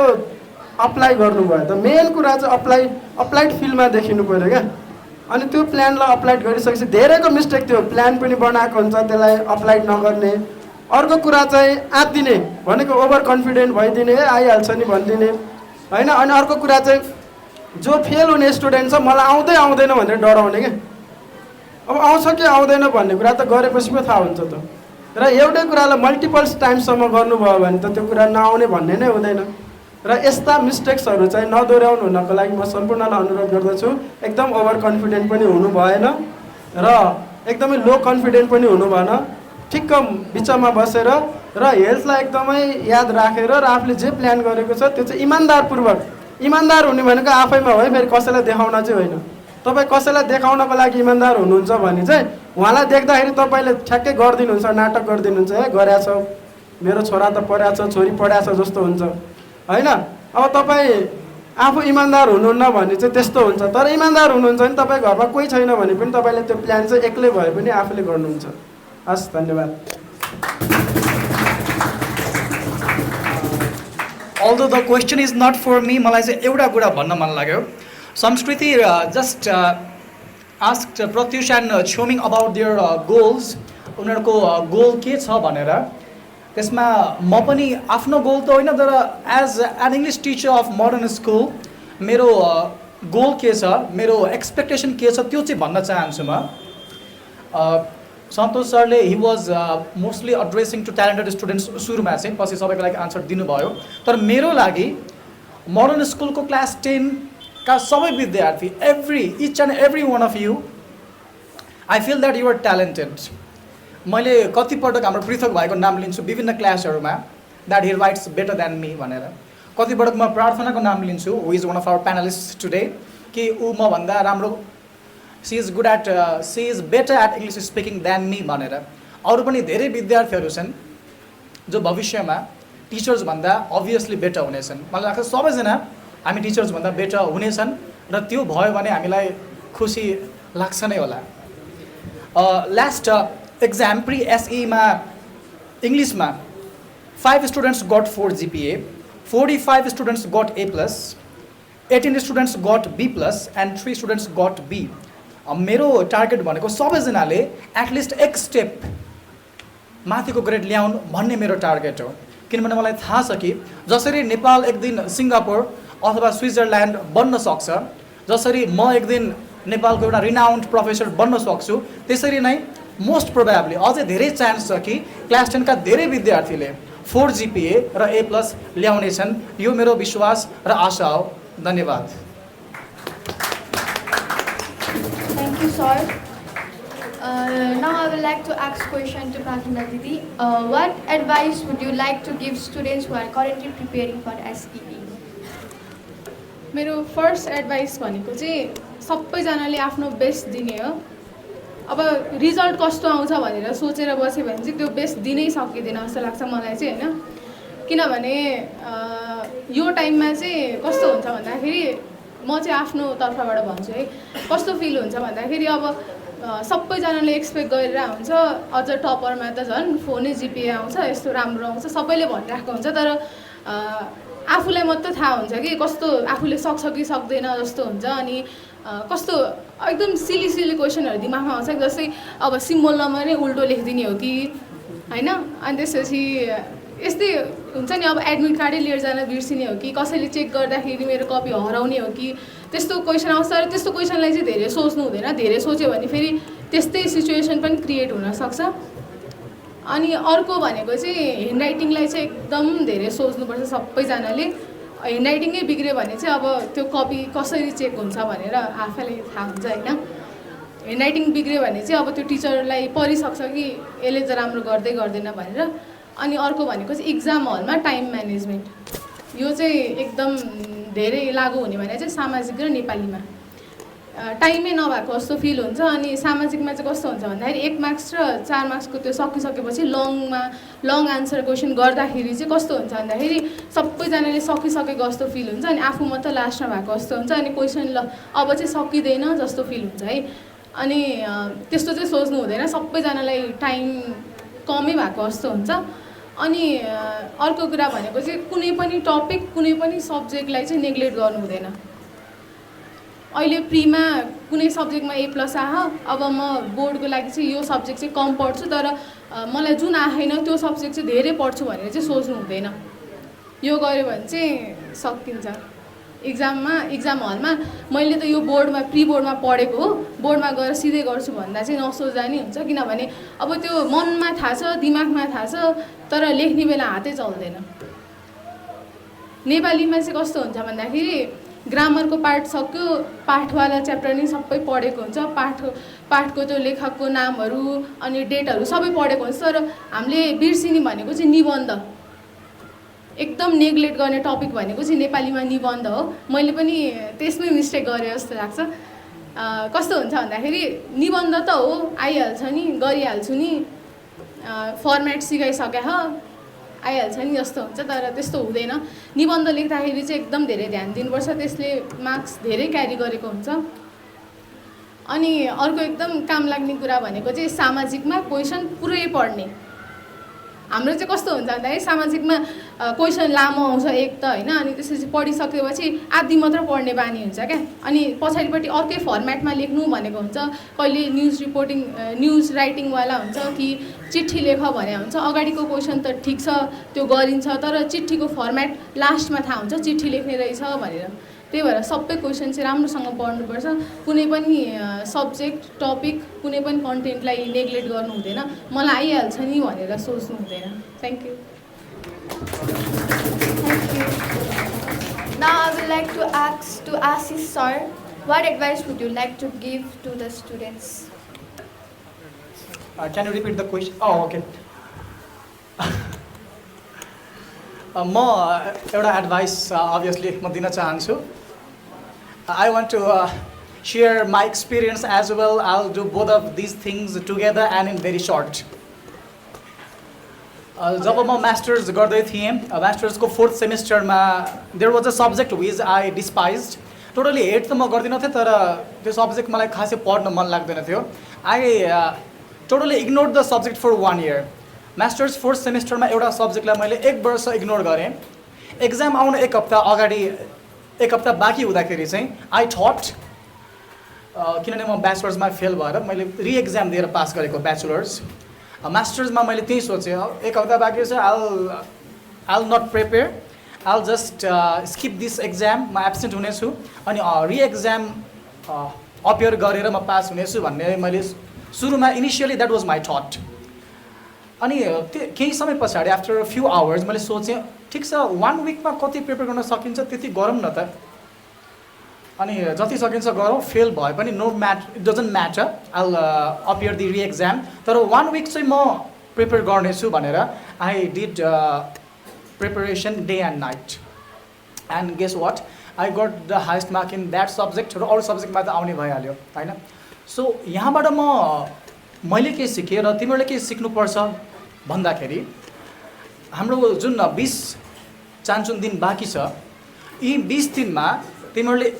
अप्लाई गर्नुभयो त। मेन कुरा चाहिँ अप्लाइड फिल्डमा देखिनु पऱ्यो क्या। अनि त्यो प्लानलाई अप्लाइड गरिसकेपछि धेरैको मिस्टेक थियो, प्लान पनि बनाएको हुन्छ त्यसलाई अप्लाइड नगर्ने। अर्को कुरा चाहिँ आँतिने भनेको ओभर कन्फिडेन्ट भइदिने, आइहाल्छ नि भनिदिने होइन। अनि अर्को कुरा चाहिँ जो फेल हुने स्टुडेन्ट छ मलाई आउँदैन भनेर डराउने क्या। अब आउँछ कि आउँदैन भन्ने कुरा त गरेपछि पो थाहा हुन्छ त। र एउटै कुरालाई मल्टिपल्स टाइमसम्म गर्नुभयो भने त त्यो कुरा नआउने भन्ने नै हुँदैन। र यस्ता मिस्टेक्सहरू चाहिँ नदोहोऱ्याउनु हुनको लागि म सम्पूर्णलाई अनुरोध गर्दछु, एकदम ओभर कन्फिडेन्ट पनि हुनु भएन र एकदमै लो कन्फिडेन्ट पनि हुनु भएन। ठिक्क बिचमा बसेर र हेल्थलाई एकदमै याद राखेर र आफूले जे प्लान गरेको छ त्यो चाहिँ इमान्दारपूर्वक, इमान्दार हुने भनेको आफैमा हो है, फेरि कसैलाई देखाउन चाहिँ होइन। तपाईँ कसैलाई देखाउनको लागि इमान्दार हुनुहुन्छ भने चाहिँ उहाँलाई देख्दाखेरि तपाईँले ठ्याक्कै गरिदिनुहुन्छ, नाटक गरिदिनुहुन्छ है, गरेछ मेरो छोरा त पढाएको छ, छोरी पढाएको छ जस्तो हुन्छ होइन। अब तपाईँ आफू इमान्दार हुनुहुन्न भने चाहिँ त्यस्तो हुन्छ। तर इमान्दार हुनुहुन्छ भने तपाईँ घरमा कोही छैन भने पनि तपाईँले त्यो प्लान चाहिँ एक्लै भए पनि आफूले गर्नुहुन्छ। हस्, धन्यवाद। Although the question is not for me, मलाई चाहिँ एउटा कुरा भन्न मन लाग्यो। संस्कृति just asked Pratyush and Choming about their goals, उनीहरूको गोल के छ भनेर। त्यसमा म पनि आफ्नो गोल त होइन, तर as an English teacher of modern school मेरो गोल के छ, मेरो एक्सपेक्टेसन के छ त्यो चाहिँ भन्न चाहन्छु म। सन्तोष सरले he was mostly addressing to talented students सुरुमा चाहिँ, पछि सबैको लागि आन्सर दिनुभयो। तर मेरो लागि मोडर्न स्कुलको क्लास 10 का सबै विद्यार्थी, each and every one of you, I feel that you are talented. मैले कतिपटक हाम्रो पृथक भएको नाम लिन्छु विभिन्न क्लासहरूमा, that he writes better than me भनेर। कतिपटक म प्रार्थनाको नाम लिन्छु, who is one of our panelist today, कि ऊ मभन्दा राम्रो, she is better at English speaking than me भनेर। अरू पनि धेरै विद्यार्थीहरू छन् जो भविष्यमा टिचर्सभन्दा अभियसली बेटर हुनेछन्। मलाई लाग्छ सबैजना हामी टिचर्सभन्दा बेटर हुनेछन् र त्यो भयो भने हामीलाई खुसी लाग्छ नै होला। लास्ट एक्जाम प्री एसईमा इङ्ग्लिसमा 5 students got 4 GPA, 45 students got A+, 18 students got B+, and 3 students got B। मेरो टार्गेट भनेको सबैजनाले एटलिस्ट एक स्टेप माथिको ग्रेड ल्याउनु भन्ने मेरो टार्गेट हो। किनभने मलाई थाहा छ कि जसरी नेपाल एक दिन सिङ्गापुर अथवा स्विजरल्यान्ड बन्न सक्छ, जसरी म एक दिन नेपालको एउटा रिनाउन्ड प्रोफेसर बन्न सक्छु, त्यसरी नै मोस्ट प्रोबेबली अझै धेरै चान्स छ कि क्लास 10 का धेरै विद्यार्थीले 4 GPA र A+ ल्याउनेछन्, यो मेरो विश्वास र आशा हो। धन्यवाद। Thank you, sir. Now I would like to ask question to Prathima Didi. What advice would you like to give students who are currently preparing for SEE? मेरो फर्स्ट एडभाइस भनेको चाहिँ सबैजनाले आफ्नो बेस्ट दिने हो। अब रिजल्ट कस्तो आउँछ भनेर सोचेर बस्यो भने चाहिँ त्यो बेस्ट दिनै सकिँदैन जस्तो लाग्छ मलाई चाहिँ, होइन? किनभने यो टाइममा चाहिँ कस्तो हुन्छ भन्दाखेरि म चाहिँ आफ्नो तर्फबाट भन्छु है, कस्तो फिल हुन्छ भन्दाखेरि अब सबैजनाले एक्सपेक्ट गरेर हुन्छ, अझ टपरमा त झन् 4 GPA आउँछ, यस्तो राम्रो आउँछ सबैले भनिरहेको हुन्छ, तर आफूलाई मात्र थाहा हुन्छ कि कस्तो आफूले सक्छ कि सक्दैन जस्तो हुन्छ। अनि कस्तो एकदम सिली सिली क्वेसनहरू दिमागमा आउँछ, जस्तै अब सिम्बल नम्बर नै उल्टो लेखिदिने हो कि होइन, अनि त्यसपछि यस्तै हुन्छ नि, अब एडमिट कार्डै लिएर जान बिर्सिने हो कि, कसैले चेक गर्दाखेरि मेरो कपी हराउने हो कि, त्यस्तो क्वेसन आउँछ। तर त्यस्तो क्वेसनलाई चाहिँ धेरै सोच्नु हुँदैन, धेरै सोच्यो भने फेरि त्यस्तै सिचुएसन पनि क्रिएट हुनसक्छ। अनि अर्को भनेको चाहिँ ह्यान्डराइटिङलाई चाहिँ एकदम धेरै सोच्नुपर्छ सबैजनाले। ह्यान्डराइटिङै बिग्रियो भने चाहिँ अब त्यो कपी कसरी चेक हुन्छ भनेर आफैलाई थाहा हुन्छ, होइन? ह्यान्डराइटिङ बिग्रियो भने चाहिँ अब त्यो टिचरलाई परिसक्छ कि यसले त राम्रो गर्दै गर्दैन भनेर। अनि अर्को भनेको चाहिँ इक्जाम हलमा टाइम म्यानेजमेन्ट, यो चाहिँ एकदम धेरै लागु हुने भने चाहिँ सामाजिक र नेपालीमा टाइमै नभएको जस्तो फिल हुन्छ। अनि सामाजिकमा चाहिँ कस्तो हुन्छ भन्दाखेरि 1 मार्क्स र 4 मार्क्सको त्यो सकिसकेपछि लङ आन्सर क्वेसन गर्दाखेरि चाहिँ कस्तो हुन्छ भन्दाखेरि सबैजनाले सकिसकेको जस्तो फिल हुन्छ, अनि आफू मात्र लास्टमा भएको जस्तो हुन्छ, अनि क्वेसन अब चाहिँ सकिँदैन जस्तो फिल हुन्छ है। अनि त्यस्तो चाहिँ सोच्नु हुँदैन, सबैजनालाई टाइम कमै भएको जस्तो हुन्छ। अनि अर्को कुरा भनेको चाहिँ कुनै पनि टपिक कुनै पनि सब्जेक्टलाई चाहिँ नेग्लेक्ट गर्नु हुँदैन। अहिले प्रीमा कुनै सब्जेक्टमा A+ आयो, अब म बोर्डको लागि चाहिँ यो सब्जेक्ट चाहिँ कम पढ्छु, तर मलाई जुन आएन त्यो सब्जेक्ट चाहिँ धेरै पढ्छु भनेर चाहिँ सोच्नु हुँदैन। यो गऱ्यो भने चाहिँ सकिन्छ। इक्जाम हलमा मैले त यो बोर्डमा प्री बोर्डमा पढेको हो, बोर्डमा गएर सिधै गर्छु भन्दा चाहिँ नसोच्दा नि हुन्छ, किनभने अब त्यो मनमा थाहा छ, दिमागमा थाहा छ, तर लेख्ने बेला हातै चल्दैन। नेपालीमा चाहिँ कस्तो हुन्छ भन्दाखेरि ग्रामरको पार्ट सक्यो, पाठवाला च्याप्टर नि सबै पढेको हुन्छ, पाठको त्यो लेखकको नामहरू अनि डेटहरू सबै पढेको हुन्छ, तर हामीले बिर्सिने भनेको चाहिँ निबन्ध। एकदम नेग्लेक्ट गर्ने टपिक भनेको चाहिँ नेपालीमा निबन्ध हो। मैले पनि त्यसमै मिस्टेक गरेँ जस्तो लाग्छ। कस्तो हुन्छ भन्दाखेरि निबन्ध त हो, आइहाल्छ नि, गरिहाल्छु नि, फर्मेट सिकाइसके आइहाल्छ नि जस्तो हुन्छ, तर त्यस्तो हुँदैन। निबन्ध लेख्दाखेरि चाहिँ एकदम धेरै ध्यान दिनुपर्छ, त्यसले मार्क्स धेरै क्यारी गरेको हुन्छ। अनि अर्को एकदम काम लाग्ने कुरा भनेको चाहिँ सामाजिकमा क्वेसन पुरै पढ्ने। हाम्रो चाहिँ कस्तो हुन्छ भन्दाखेरि सामाजिकमा क्वेसन लामो आउँछ एक त, होइन? अनि त्यसपछि पढिसकेपछि आधी मात्र पढ्ने बानी हुन्छ क्या, अनि पछाडिपट्टि अर्कै फर्मेटमा लेख्नु भनेको हुन्छ। कहिले न्युज राइटिङवाला हुन्छ कि चिठी लेख भने हुन्छ, अगाडिको क्वेसन त ठिक छ त्यो गरिन्छ, तर चिठीको फर्मेट लास्टमा थाहा हुन्छ चिठी लेख्ने रहेछ भनेर। त्यही भएर सबै क्वेसन चाहिँ राम्रोसँग पढ्नुपर्छ। कुनै पनि सब्जेक्ट टपिक कुनै पनि कन्टेन्टलाई नेग्लेक्ट गर्नु हुँदैन, मलाई आइहाल्छ नि भनेर सोच्नु हुँदैन। Thank you. Now I would like to ask to Ashish sir, what advice would you like to give to the students? Can you repeat the question? Oh, okay. म एउटा एडभाइस अभियसली म दिन चाहन्छु। I want to share my experience as well. I'll do both of these things together and in very short. जब म masters गर्दै थिएँ, मास्टर्सको 4th सेमिस्टरमा there was a subject which I despised. Totally hate त म गर्दिनँ थिएँ, तर त्यो सब्जेक्ट मलाई खासै पढ्न मन लाग्दैन थियो। I totally ignore the subject for 1 year। Masters 4th सेमिस्टरमा एउटा सब्जेक्टलाई मैले 1 वर्ष इग्नोर गरेँ। एक्जाम आउन 1 हप्ता बाँकी हुँदाखेरि चाहिँ आई थट, किनभने म ब्याचलर्समा फेल भएर मैले रिएक्जाम दिएर पास गरेको ब्याचलर्स। मास्टर्समा मैले त्यही सोचेँ, 1 हप्ता बाँकी छ, I'll not prepare, I'll just skip this exam, म एब्सेन्ट हुनेछु अनि रिएक्जाम अपियर गरेर म पास हुनेछु भन्ने मैले सुरुमा initially that was my thought. अनि त्यो केही समय पछाडि आफ्टर अ फ्यु आवर्स मैले सोचेँ ठिक छ 1 विकमा कति प्रिपेयर गर्न सकिन्छ त्यति गरौँ न त। अनि जति सकिन्छ गरौँ, फेल भए पनि it doesn't matter, I will appear the re-exam, तर 1 विक चाहिँ म प्रिपेयर गर्नेछु भनेर I did preparation day and night. And guess what, I got the highest mark in that subject, र अरू सब्जेक्टमा त आउने भइहाल्यो होइन। सो यहाँबाट मैले के सिकेँ र तिमीहरूले के सिक्नुपर्छ भन्दाखेरि हाम्रो जुन 20 चान्चुन दिन बाँकी छ, यी 20 दिनमा तिमीहरूले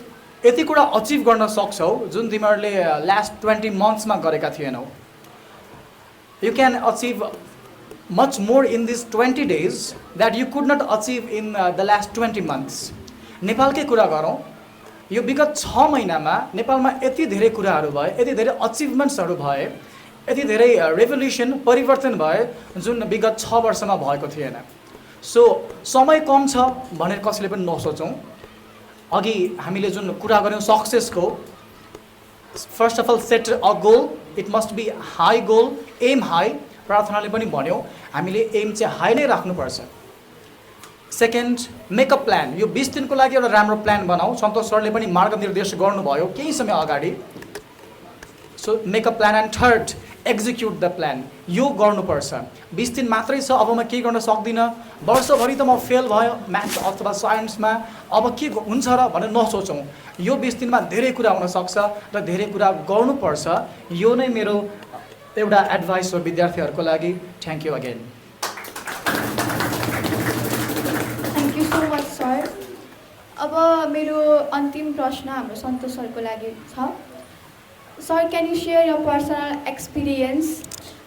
यति कुरा अचिभ गर्न सक्छौ जुन तिमीहरूले लास्ट 20 मन्थ्समा गरेका थिएनौ। You can achieve much more in this 20 days that you could not achieve in the last 20 months। नेपालकै कुरा गरौँ, यो विगत 6 महिनामा नेपालमा यति धेरै कुराहरू भए, यति धेरै अचिभमेन्ट्सहरू भए, यति धेरै रेभोल्युसन परिवर्तन भए जुन विगत 6 वर्षमा भएको थिएन। सो समय कम छ भनेर कसैले पनि नसोचौँ। अघि हामीले जुन कुरा गऱ्यौँ सक्सेसको, first of all set a goal, it must be high goal, aim high. प्रार्थनाले पनि भन्यो हामीले एम चाहिँ हाई नै राख्नुपर्छ। Second, make a plan. यो 20 दिनको लागि एउटा राम्रो प्लान बनाऊ। सन्तोष सरले पनि मार्गनिर्देश गर्नुभयो केही समय अगाडि। So make a plan. And third, execute the plan. यो गर्नुपर्छ। 20 दिन मात्रै छ, अब म केही गर्न सक्दिनँ, वर्षभरि त म फेल भयो म्याथ्स अथवा साइन्समा, अब के हुन्छ र भनेर नसोचौँ। यो 20 दिनमा धेरै कुरा हुनसक्छ र धेरै कुरा गर्नुपर्छ। यो नै मेरो एउटा एडभाइस हो विद्यार्थीहरूको लागि। Thank you again. Thank you so much sir. अब मेरो अन्तिम प्रश्न हाम्रो सन्तोष सरको लागि छ। Sir, can you share your personal experience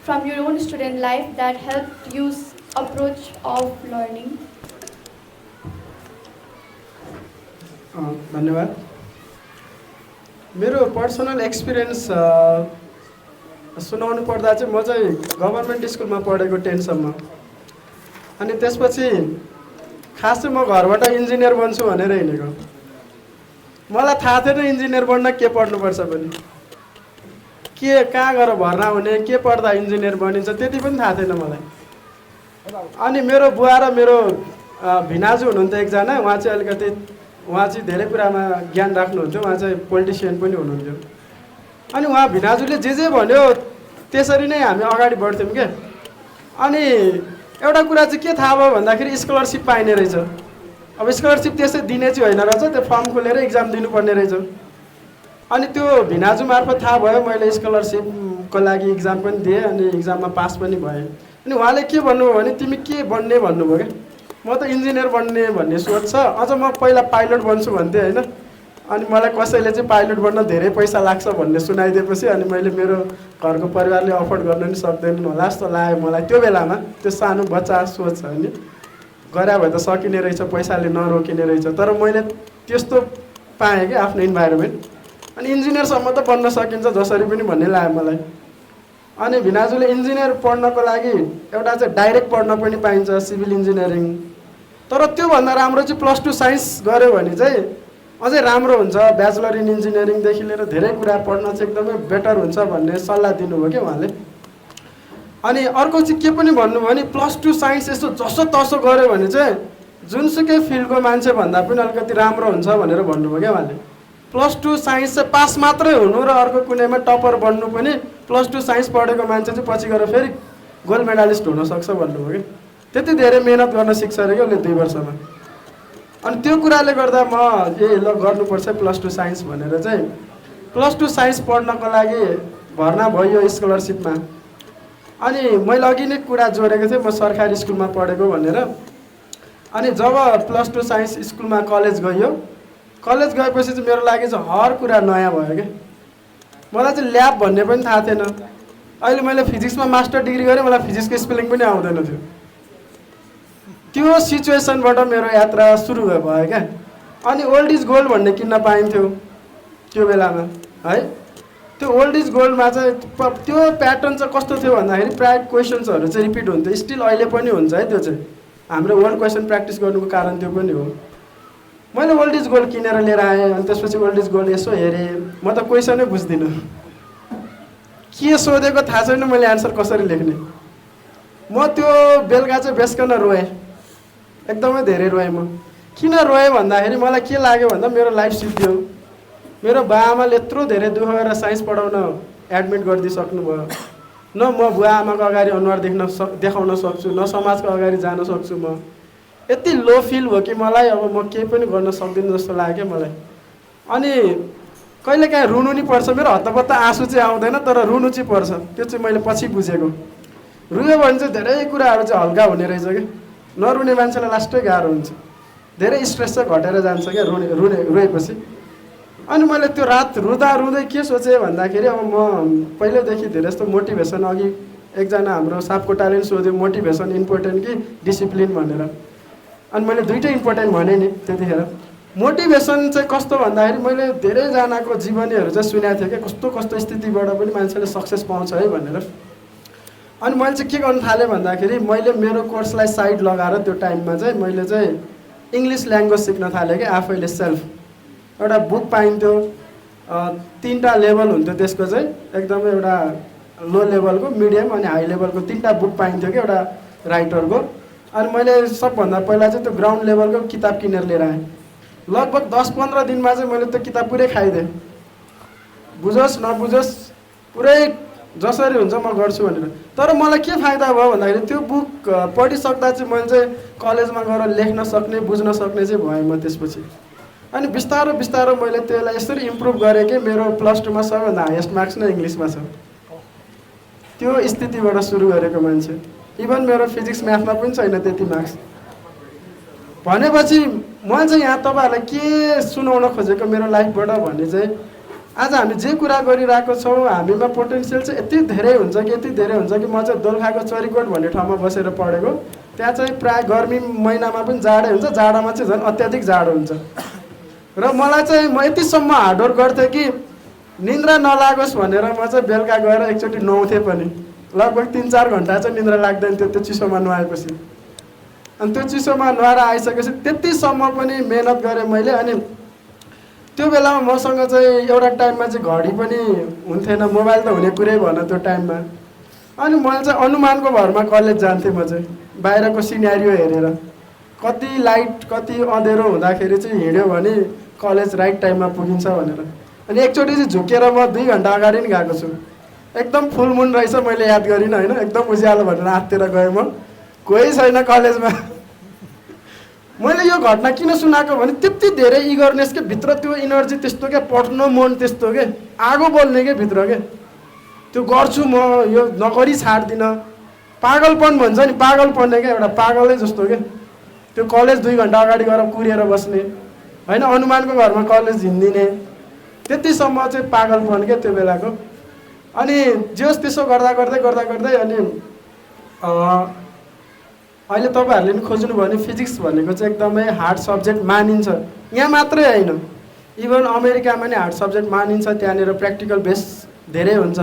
from your own student life that helped you approach of learning? धन्यवाद। मेरो पर्सनल एक्सपिरियन्स सुनाउनु पर्दा चाहिँ म चाहिँ गभर्मेन्ट स्कुलमा पढेको 10सम्म। अनि त्यसपछि खास चाहिँ म घरबाट इन्जिनियर बन्छु भनेर हिँडेको। मलाई थाहा थिएन इन्जिनियर बन्न के पढ्नुपर्छ भने, के कहाँ गएर भर्ना हुने, के पढ्दा इन्जिनियर बनिन्छ त्यति पनि थाहा थिएन मलाई। अनि मेरो बुवा र मेरो भिनाजु हुनुहुन्थ्यो एकजना, उहाँ चाहिँ धेरै कुरामा ज्ञान राख्नुहुन्थ्यो, उहाँ चाहिँ पोलिटिसियन पनि हुनुहुन्थ्यो। अनि उहाँ भिनाजुले जे भन्यो त्यसरी नै हामी अगाडि बढ्थ्यौँ क्या। अनि एउटा कुरा चाहिँ के थाहा भयो भन्दाखेरि स्कलरसिप पाइने रहेछ। अब स्कलरसिप त्यसै दिने चाहिँ होइन रहेछ, त्यो फर्म खोलेर इक्जाम दिनुपर्ने रहेछ। अनि त्यो भिनाजु मार्फत थाहा भयो, मैले स्कलरसिपको लागि इक्जाम पनि दिएँ, अनि इक्जाममा पास पनि भएँ। अनि उहाँले के भन्नुभयो भने तिमी के बन्ने भन्नुभयो क्या। म त इन्जिनियर बन्ने भन्ने सोच छ, अझ म पहिला पाइलट बन्छु भन्थेँ होइन। अनि मलाई कसैले चाहिँ पाइलट बन्न धेरै पैसा लाग्छ भन्ने सुनाइदिएपछि अनि मैले मेरो घरको परिवारले अफोर्ड गर्न नि सक्दैनन् होला जस्तो लाग्यो मलाई त्यो बेलामा। त्यो सानो बच्चा सोच छ नि, गरे भए त सकिने रहेछ, पैसाले नरोकिने रहेछ। तर मैले त्यस्तो पाएँ कि आफ्नो इन्भाइरोमेन्ट। अनि इन्जिनियरसम्म त बन्न सकिन्छ जसरी पनि भन्ने लाग्यो मलाई। अनि भिनाजुले इन्जिनियर पढ्नको लागि एउटा चाहिँ डाइरेक्ट पढ्न पनि पाइन्छ, सिभिल इन्जिनियरिङ। तर त्योभन्दा राम्रो चाहिँ +2 साइन्स गऱ्यो भने चाहिँ अझै राम्रो हुन्छ। ब्याचलर इन इन्जिनियरिङदेखि लिएर धेरै कुरा पढ्न चाहिँ एकदमै बेटर हुन्छ भन्ने सल्लाह दिनुभयो क्या उहाँले। अनि अर्को चाहिँ के पनि भन्नुभयो भने +2 साइन्स यसो जसो तसो गऱ्यो भने चाहिँ जुनसुकै फिल्डको मान्छे भन्दा पनि अलिकति राम्रो हुन्छ भनेर भन्नुभयो क्या उहाँले। +2 साइन्स चाहिँ पास मात्रै हुनु र अर्को कुनैमा टपर बन्नु पनि +2 साइन्स पढेको मान्छे चाहिँ पछि गएर फेरि गोल्ड मेडालिस्ट हुनसक्छ भन्नुभयो कि। त्यति धेरै मेहनत गर्न सिक्छ अरे क्या उसले 2 वर्षमा। अनि त्यो कुराले गर्दा म ल गर्नुपर्छ +2 साइन्स भनेर चाहिँ +2 साइन्स पढ्नको लागि भर्ना भयो स्कलरसिपमा। अनि मैले अघि नै कुरा जोडेको थिएँ म सरकारी स्कुलमा पढेको भनेर। अनि जब +2 साइन्स स्कुलमा कलेज गएपछि चाहिँ मेरो लागि चाहिँ हर कुरा नयाँ भयो क्या। मलाई चाहिँ ल्याब भन्ने पनि थाहा थिएन। अहिले मैले फिजिक्समा मास्टर डिग्री गरेँ, मलाई फिजिक्सको स्पेलिङ पनि आउँदैन थियो। त्यो सिचुएसनबाट मेरो यात्रा सुरु भयो क्या। अनि ओल्ड इज गोल्ड भन्ने किन्न पाइन्थ्यो त्यो बेलामा है। त्यो ओल्ड इज गोल्डमा चाहिँ त्यो प्याटर्न चाहिँ कस्तो थियो भन्दाखेरि प्रायः क्वेसन्सहरू चाहिँ रिपिट हुन्थ्यो, स्टिल अहिले पनि हुन्छ है। त्यो चाहिँ हाम्रो ओल्ड क्वेसन प्र्याक्टिस गर्नुको कारण त्यो पनि हो। मैले ओल्ड इज गोल्ड किनेर लिएर आएँ। अनि त्यसपछि ओल्ड इज गोल्ड यसो हेरेँ, म त क्वेसनै बुझ्दिनँ के सोधेको थाहा छैन मैले एन्सर कसरी लेख्ने। म त्यो बेलुका चाहिँ बेसकन रोएँ, एकदमै धेरै रोएँ। म किन रोएँ भन्दाखेरि मलाई के लाग्यो भन्दा मेरो लाइफ सिद्धियो। मेरो बाआमाले यत्रो धेरै दुःख गरेर साइन्स पढाउन एडमिट गरिदिइसक्नु भयो। न म बुवा आमाको अगाडि अनुहार देखाउन सक्छु, न समाजको अगाडि जान सक्छु। म यति लो फिल भयो कि मलाई अब म केही पनि गर्न सक्दिनँ जस्तो लाग्यो मलाई। अनि कहिलेकाहीँ रुनु नि पर्छ, मेरो हत्तपत्त आँसु चाहिँ आउँदैन तर रुनु चाहिँ पर्छ। त्यो चाहिँ मैले पछि बुझेको। रुयो भने चाहिँ धेरै कुराहरू चाहिँ हल्का हुने रहेछ कि, नरुने मान्छेलाई लास्टै गाह्रो हुन्छ, धेरै स्ट्रेस चाहिँ घटेर जान्छ क्या रोएपछि। अनि मैले त्यो रात रुँदा रुँदै के सोचेँ भन्दाखेरि अब म पहिल्यैदेखि धेरै जस्तो मोटिभेसन, अघि एकजना हाम्रो सापकोटाले सोध्यो मोटिभेसन इम्पोर्टेन्ट कि डिसिप्लिन भनेर, अनि मैले दुइटै इम्पोर्टेन्ट भनेँ नि त्यतिखेर। मोटिभेसन चाहिँ कस्तो भन्दाखेरि मैले धेरैजनाको जीवनीहरू चाहिँ सुनेको थिएँ क्या, कस्तो कस्तो स्थितिबाट पनि मान्छेले सक्सेस पाउँछ है भनेर। अनि मैले चाहिँ के गर्नु थालेँ भन्दाखेरि मैले मेरो कोर्सलाई साइड लगाएर त्यो टाइममा चाहिँ मैले चाहिँ इङ्ग्लिस ल्याङ्ग्वेज सिक्न थालेँ कि आफैले सेल्फ। एउटा बुक पाइन्थ्यो, 3टा लेभल हुन्थ्यो त्यसको चाहिँ, एकदमै एउटा लो लेभलको, मिडियम अनि हाई लेभलको 3टा बुक पाइन्थ्यो कि एउटा राइटरको। अनि मैले सबभन्दा पहिला चाहिँ त्यो ग्राउन्ड लेभलको किताब किनेर लिएर आएँ। लगभग 10-15 दिनमा चाहिँ मैले त्यो किताब पुरै खाइदिएँ, बुझोस् नबुझोस् पुरै जसरी हुन्छ म गर्छु भनेर। तर मलाई के फाइदा भयो भन्दाखेरि त्यो बुक पढिसक्दा चाहिँ मैले चाहिँ कलेजमा गएर लेख्न सक्ने, बुझ्न सक्ने चाहिँ भएँ म त्यसपछि। अनि बिस्तारो बिस्तारो मैले त्यसलाई यसरी इम्प्रुभ गरेँ कि मेरो +2मा सबैभन्दा हाइएस्ट मार्क्स नै इङ्ग्लिसमा छ। त्यो स्थितिबाट सुरु गरेको मान्छे, इभन मेरो फिजिक्स म्याथमा पनि छैन त्यति मार्क्स। भनेपछि म चाहिँ यहाँ तपाईँहरूलाई के सुनाउन खोजेको मेरो लाइफबाट भने चाहिँ आज हामी जे कुरा गरिरहेको छौँ हामीमा पोटेन्सियल चाहिँ यति धेरै हुन्छ कि यति धेरै हुन्छ कि म चाहिँ दोलखाको चरीकोट भन्ने ठाउँमा बसेर पढेको। त्यहाँ चाहिँ प्रायः गर्मी महिनामा पनि जाडै हुन्छ, जाडोमा चाहिँ झन् अत्याधिक जाडो हुन्छ। र मलाई चाहिँ म यतिसम्म हार्डवर्क गर्थेँ कि निन्द्रा नलागोस् भनेर म चाहिँ बेलुका गएर एकचोटि नुहाउँथेँ पनि। लगभग 3-4 घन्टा चाहिँ निन्द्रा लाग्दैन थियो त्यो चिसोमा नुहाएपछि। अनि त्यो चिसोमा नुहाएर आइसकेपछि त्यतिसम्म पनि मेहनत गरेँ मैले। अनि त्यो बेलामा मसँग चाहिँ एउटा टाइममा चाहिँ घडी पनि हुन्थेन, मोबाइल त हुने कुरै भएन त्यो टाइममा। अनि मैले चाहिँ अनुमानको भरमा कलेज जान्थेँ। म चाहिँ बाहिरको सिनेरियो हेरेर कति लाइट कति अँधेरो हुँदाखेरि चाहिँ हिँड्यो भने कलेज राइट टाइममा पुगिन्छ भनेर। अनि एकचोटि चाहिँ झुकेर म 2 घन्टा अगाडि नै गएको छु, एकदम फुल मुन रहेछ, मैले याद गरिनँ होइन, एकदम उज्यालो भनेर आत्तिएर गएँ। म कोही छैन कलेजमा। मैले यो घटना किन सुनाएको भने त्यति धेरै इगरनेस के भित्र, त्यो इनर्जी त्यस्तो क्या, पढ्न मन त्यस्तो के, आगो बोल्ने के भित्र के, त्यो गर्छु म, यो नगरी छाड्दिनँ। पागलपन भन्छ नि, पागलपन क्या, एउटा पागलै जस्तो के। त्यो कलेज 2 घन्टा अगाडि गएर कुरेर बस्ने होइन, अनुमानको घरमा कलेज हिँडिदिने, त्यतिसम्म चाहिँ पागलपन क्या त्यो बेलाको। अनि जे होस् त्यसो गर्दा गर्दै अनि अहिले तपाईँहरूले पनि खोज्नुभयो भने फिजिक्स भनेको चाहिँ एकदमै हार्ड सब्जेक्ट मानिन्छ। यहाँ मात्रै होइन, इभन अमेरिकामा नि हार्ड सब्जेक्ट मानिन्छ, त्यहाँनिर प्र्याक्टिकल बेस धेरै हुन्छ।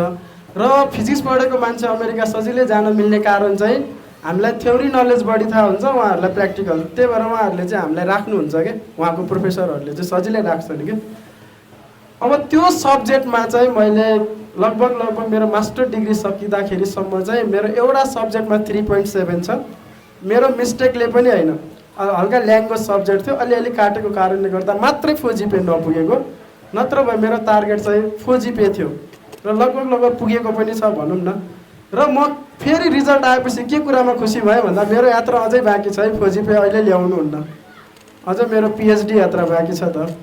र फिजिक्स पढेको मान्छे अमेरिका सजिलै जान मिल्ने कारण चाहिँ हामीलाई थ्योरी नलेज बढी थाहा हुन्छ, उहाँहरूलाई प्र्याक्टिकल, त्यही भएर उहाँहरूले चाहिँ हामीलाई राख्नुहुन्छ क्या, उहाँको प्रोफेसरहरूले चाहिँ सजिलै राख्छन् कि। अब त्यो सब्जेक्टमा चाहिँ मैले लगभग मेरो मास्टर डिग्री सकिँदाखेरिसम्म चाहिँ मेरो एउटा सब्जेक्टमा 3.7 छ। मेरो मिस्टेकले पनि होइन, हल्का ल्याङ्ग्वेज सब्जेक्ट थियो, अलिअलि काटेको कारणले गर्दा मात्रै 4 GPA नपुगेको, नत्र भए मेरो टार्गेट चाहिँ 4 GPA थियो र लगभग पुगेको पनि छ भनौँ न। र म फेरि रिजल्ट आएपछि के कुरामा खुसी भएँ भन्दा मेरो यात्रा अझै बाँकी छ है, 4 GPA अहिले ल्याउनुहुन्न, अझै मेरो PhD यात्रा बाँकी छ त।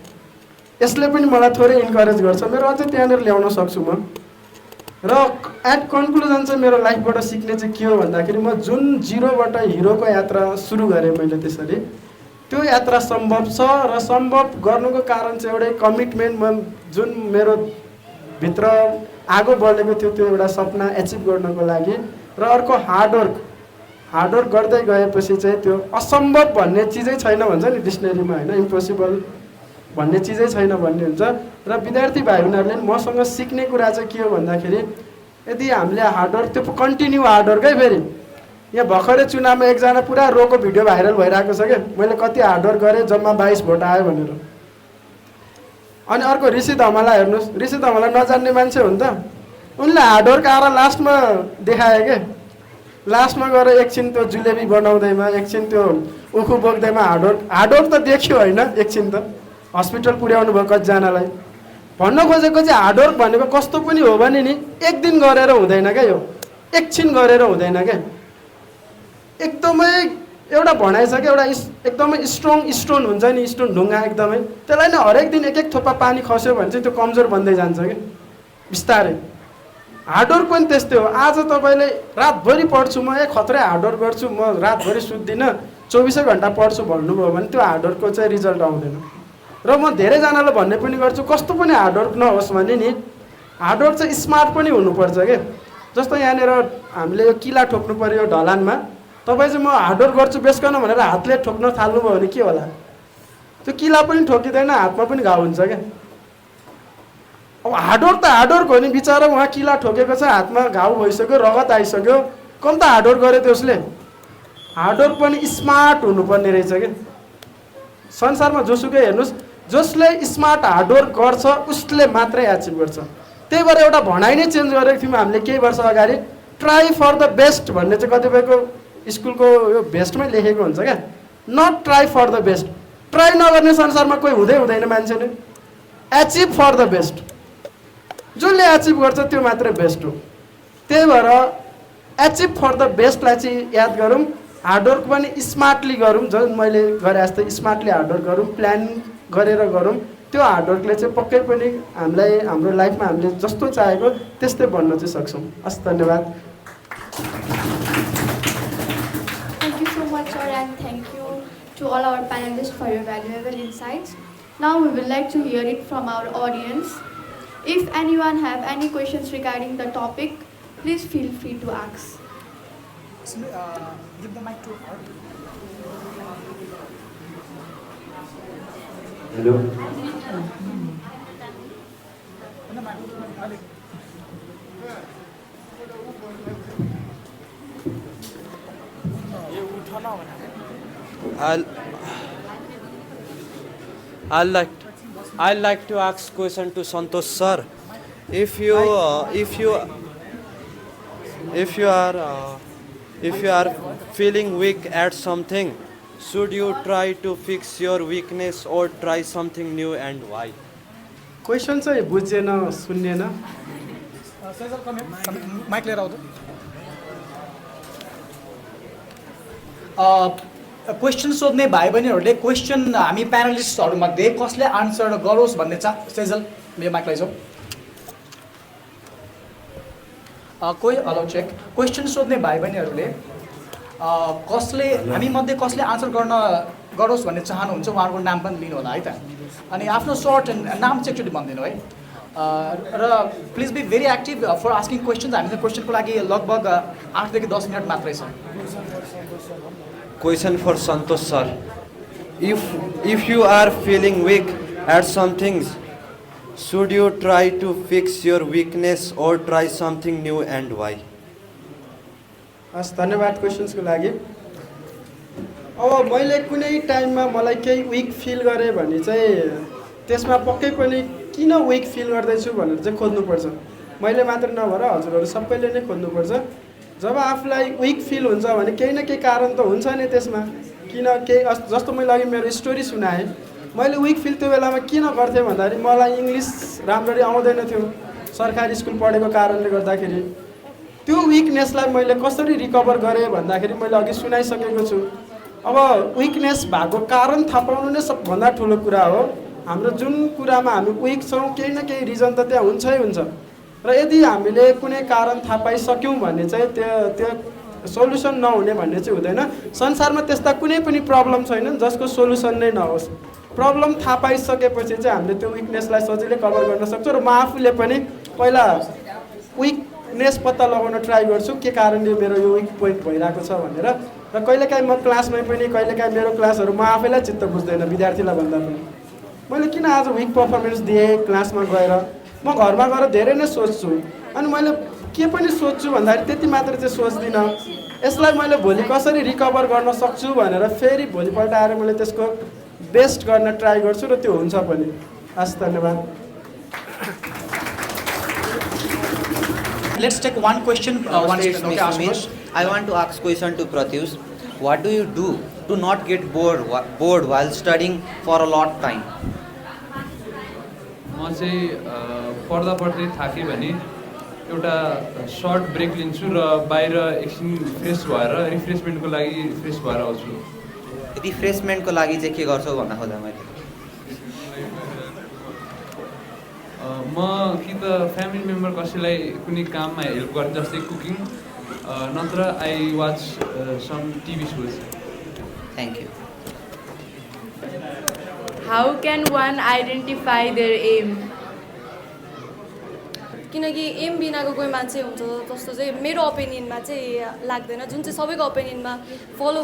यसले पनि मलाई थोरै इन्करेज गर्छ, मेरो अझै त्यहाँनिर ल्याउन सक्छु म। र एट कन्क्लुजन चाहिँ मेरो लाइफबाट सिक्ने चाहिँ के हो भन्दाखेरि म जुन जिरोबाट हिरोको यात्रा सुरु गरेँ मैले त्यसरी, त्यो यात्रा सम्भव छ। र सम्भव गर्नुको कारण चाहिँ एउटै कमिटमेन्ट, म जुन मेरो भित्र आगो बढेको थियो त्यो एउटा सपना एचिभ गर्नको लागि, र अर्को हार्डवर्क गर्दै गएपछि चाहिँ त्यो असम्भव भन्ने चिजै छैन भन्छ नि डिक्सनेरीमा होइन, इम्पोसिबल भन्ने चिजै छैन भन्ने हुन्छ। र विद्यार्थी भाइ बहिनीहरूले मसँग सिक्ने कुरा चाहिँ के हो भन्दाखेरि यदि हामीले हार्डवर्क, त्यो कन्टिन्यू हार्डवर्क है। फेरि यहाँ भर्खरै चुनावमा एकजना पुरा रोको भिडियो भाइरल भइरहेको छ क्या, मैले कति हार्डवर्क गरेँ जम्मा 22 भोट आयो भनेर। अनि अर्को ऋषि धमला हेर्नुहोस्, ऋषि धमला नजान्ने मान्छे हो नि त, उनले हार्डवर्क आएर लास्टमा देखाए क्या लास्टमा गएर एकछिन त्यो जुलेबी बनाउँदैमा एकछिन त्यो उखु बोक्दैमा हार्डवर्क त देखियो होइन एकछिन त हस्पिटल पुर्याउनु भयो कतिजनालाई भन्न खोजेको चाहिँ हार्डवर्क भनेको कस्तो पनि हो भने नि एक दिन गरेर हुँदैन क्या यो एकछिन गरेर हुँदैन क्या एकदमै एउटा भनाइ छ क्या एउटा एकदमै स्ट्रङ स्टोन हुन्छ नि स्टोन ढुङ्गा एकदमै त्यसलाई नै हरेक दिन एक थोपा पानी खस्यो भने चाहिँ त्यो कमजोर बन्दै जान्छ कि बिस्तारै हार्डवर्क पनि त्यस्तै हो आज तपाईँले रातभरि पढ्छु म खत्रै हार्डवर्क गर्छु म रातभरि सुत्दिनँ 24 घन्टा पढ्छु भन्नुभयो भने त्यो हार्डवर्कको चाहिँ रिजल्ट आउँदैन र म धेरैजनालाई भन्ने पनि गर्छु कस्तो पनि हार्डवर्क नहोस् भने नि हार्डवर्क चाहिँ स्मार्ट पनि हुनुपर्छ क्या जस्तो यहाँनिर हामीले यो किला ठोक्नु पर्यो यो ढलानमा तपाईँ चाहिँ म हार्डवर्क गर्छु बेसकन भनेर हातले ठोक्न थाल्नुभयो भने के होला त्यो किला पनि ठोकिँदैन हातमा पनि घाउ हुन्छ क्या अब हार्डवर्क त हार्डवर्क हो नि बिचरा उहाँ किला ठोकेको छ हातमा घाउ भइसक्यो रगत आइसक्यो कम त हार्डवर्क गर्यो त्यसले हार्डवर्क पनि स्मार्ट हुनुपर्ने रहेछ क्या संसारमा जोसुकै हेर्नुहोस् जसले स्मार्ट हार्डवर्क गर्छ उसले मात्रै एचिभ गर्छ त्यही भएर एउटा भनाइ नै चेन्ज गरेको थियौँ हामीले केही वर्ष अगाडि ट्राई फर द बेस्ट भन्ने चाहिँ कतिपयको स्कुलको यो भेस्टमै लेखेको हुन्छ क्या not try for the best try नगर्ने संसारमा कोही हुँदैन मान्छेले एचिभ फर द बेस्ट जसले एचिभ गर्छ त्यो मात्रै बेस्ट हो त्यही भएर एचिभ फर द बेस्टलाई चाहिँ याद गरौँ हार्डवर्क पनि स्मार्टली गरौँ जुन मैले गरे जस्तै स्मार्टली हार्डवर्क गरौँ प्लान गरेर गरौँ त्यो हार्डवर्कले चाहिँ पक्कै पनि हामीलाई हाम्रो लाइफमा हामीले जस्तो चाहेको त्यस्तै बन्न चाहिँ सक्छौँ हस् धन्यवाद Thank you so much, sir, and thank you to all our panelists for your valuable insights. Now we would like to hear it from our audience. If anyone have any questions regarding the topic, please feel free to ask. Give the mic to her. Hello. I'd like to ask question to Santosh sir. If you are feeling weak at something, should you try to fix your weakness or try something new, and why? Question चाहिँ बुझेन सुन्नेन Cesar, come here. Mic लिएर आउँदा question सोध्ने भाइ बहिनीहरूले question हामी प्यानलिस्टहरूमध्ये कसले answer गरोस् भन्ने सेजल मेरो माइक लैजाऊ कोही हेलो चेक क्वेसन सोध्ने भाइ बहिनीहरूले कसले हामी मध्ये कसले आन्सर गरोस् भन्ने चाहनुहुन्छ उहाँहरूको नाम पनि लिनु होला है त अनि आफ्नो सर्ट नाम चाहिँ एकचोटि भनिदिनु है र please be very active for asking questions हामीले क्वेसनको लागि लगभग 8 देखि 10 मिनट मात्रै छ Question for Santosh sir. If you are feeling weak at some things, should you try to fix your weakness or try something new, and why? हस् धन्यवाद क्वेसन्सको लागि अब मैले कुनै टाइममा मलाई केही विक फिल गरेँ भने चाहिँ त्यसमा पक्कै पनि किन विक फिल गर्दैछु भनेर चाहिँ खोज्नुपर्छ मैले मात्र नभएर हजुरहरू सबैले नै खोज्नुपर्छ जब आफूलाई विक फिल हुन्छ भने केही न केही कारण त हुन्छ नि त्यसमा किन केही जस्तो मैले अघि मेरो स्टोरी सुनाएँ मैले विक फिल त्यो बेलामा किन गर्थेँ भन्दाखेरि मलाई इङ्ग्लिस राम्ररी आउँदैन थियो सरकारी स्कुल पढेको कारणले गर्दाखेरि त्यो विकनेसलाई मैले कसरी रिकभर गरेँ भन्दाखेरि मैले अघि सुनाइसकेको छु अब विकनेस भएको कारण थाहा पाउनु नै सबभन्दा ठुलो कुरा हो हाम्रो जुन कुरामा हामी विक छौँ केही न केही रिजन त त्यहाँ हुन्छै हुन्छ र यदि हामीले कुनै कारण थाहा पाइसक्यौँ भने चाहिँ त्यो सोल्युसन नहुने भन्ने चाहिँ हुँदैन संसारमा त्यस्ता कुनै पनि प्रब्लम छैन जसको सोल्युसन नै नहोस् प्रब्लम थाहा पाइसकेपछि चाहिँ हामीले त्यो विकनेसलाई सजिलै कभर गर्न सक्छौँ र म आफूले पनि पहिला विकनेस पत्ता लगाउन ट्राई गर्छु के कारणले मेरो यो विक पोइन्ट भइरहेको छ भनेर र कहिलेकाहीँ म क्लासमै पनि कहिलेकाहीँ मेरो क्लासहरू म आफैलाई चित्त बुझ्दैन विद्यार्थीलाई भन्दा पनि मैले किन आज विक पर्फर्मेन्स दिएँ क्लासमा गएर म घरमा गएर धेरै नै सोच्छु अनि मैले के पनि सोच्छु भन्दाखेरि त्यति मात्र चाहिँ सोच्दिनँ यसलाई मैले भोलि कसरी रिकभर गर्न सक्छु भनेर फेरि भोलिपल्ट आएर मैले त्यसको बेस्ट गर्न ट्राई गर्छु र त्यो हुन्छ पनि हस् धन्यवाद let's take one question. One Namaste, it's student. me, Okay, ask Sumit. first. I want to ask question to Pratyush. What do you do to not get bored while studying for a lot time? म चाहिँ पढ्दा पढ्दै थाकेँ भने एउटा short brake लिन्छु र बाहिर एकछिन फ्रेस भएर रिफ्रेसमेन्टको लागि फ्रेस भएर आउँछु। रिफ्रेसमेन्टको लागि चाहिँ के गर्छौ भन्न खोज्दा मैले म कि त फ्यामिली मेम्बर कसैलाई कुनै काममा हेल्प गर्ने जस्तै कुकिङ नत्र I watch some TV shows. Thank you. How can one identify their aim? किनकि एम बिनाको कोही मान्छे हुन्छ जस्तो चाहिँ मेरो ओपिनियनमा चाहिँ लाग्दैन, जुन चाहिँ सबैको ओपिनियनमा फलो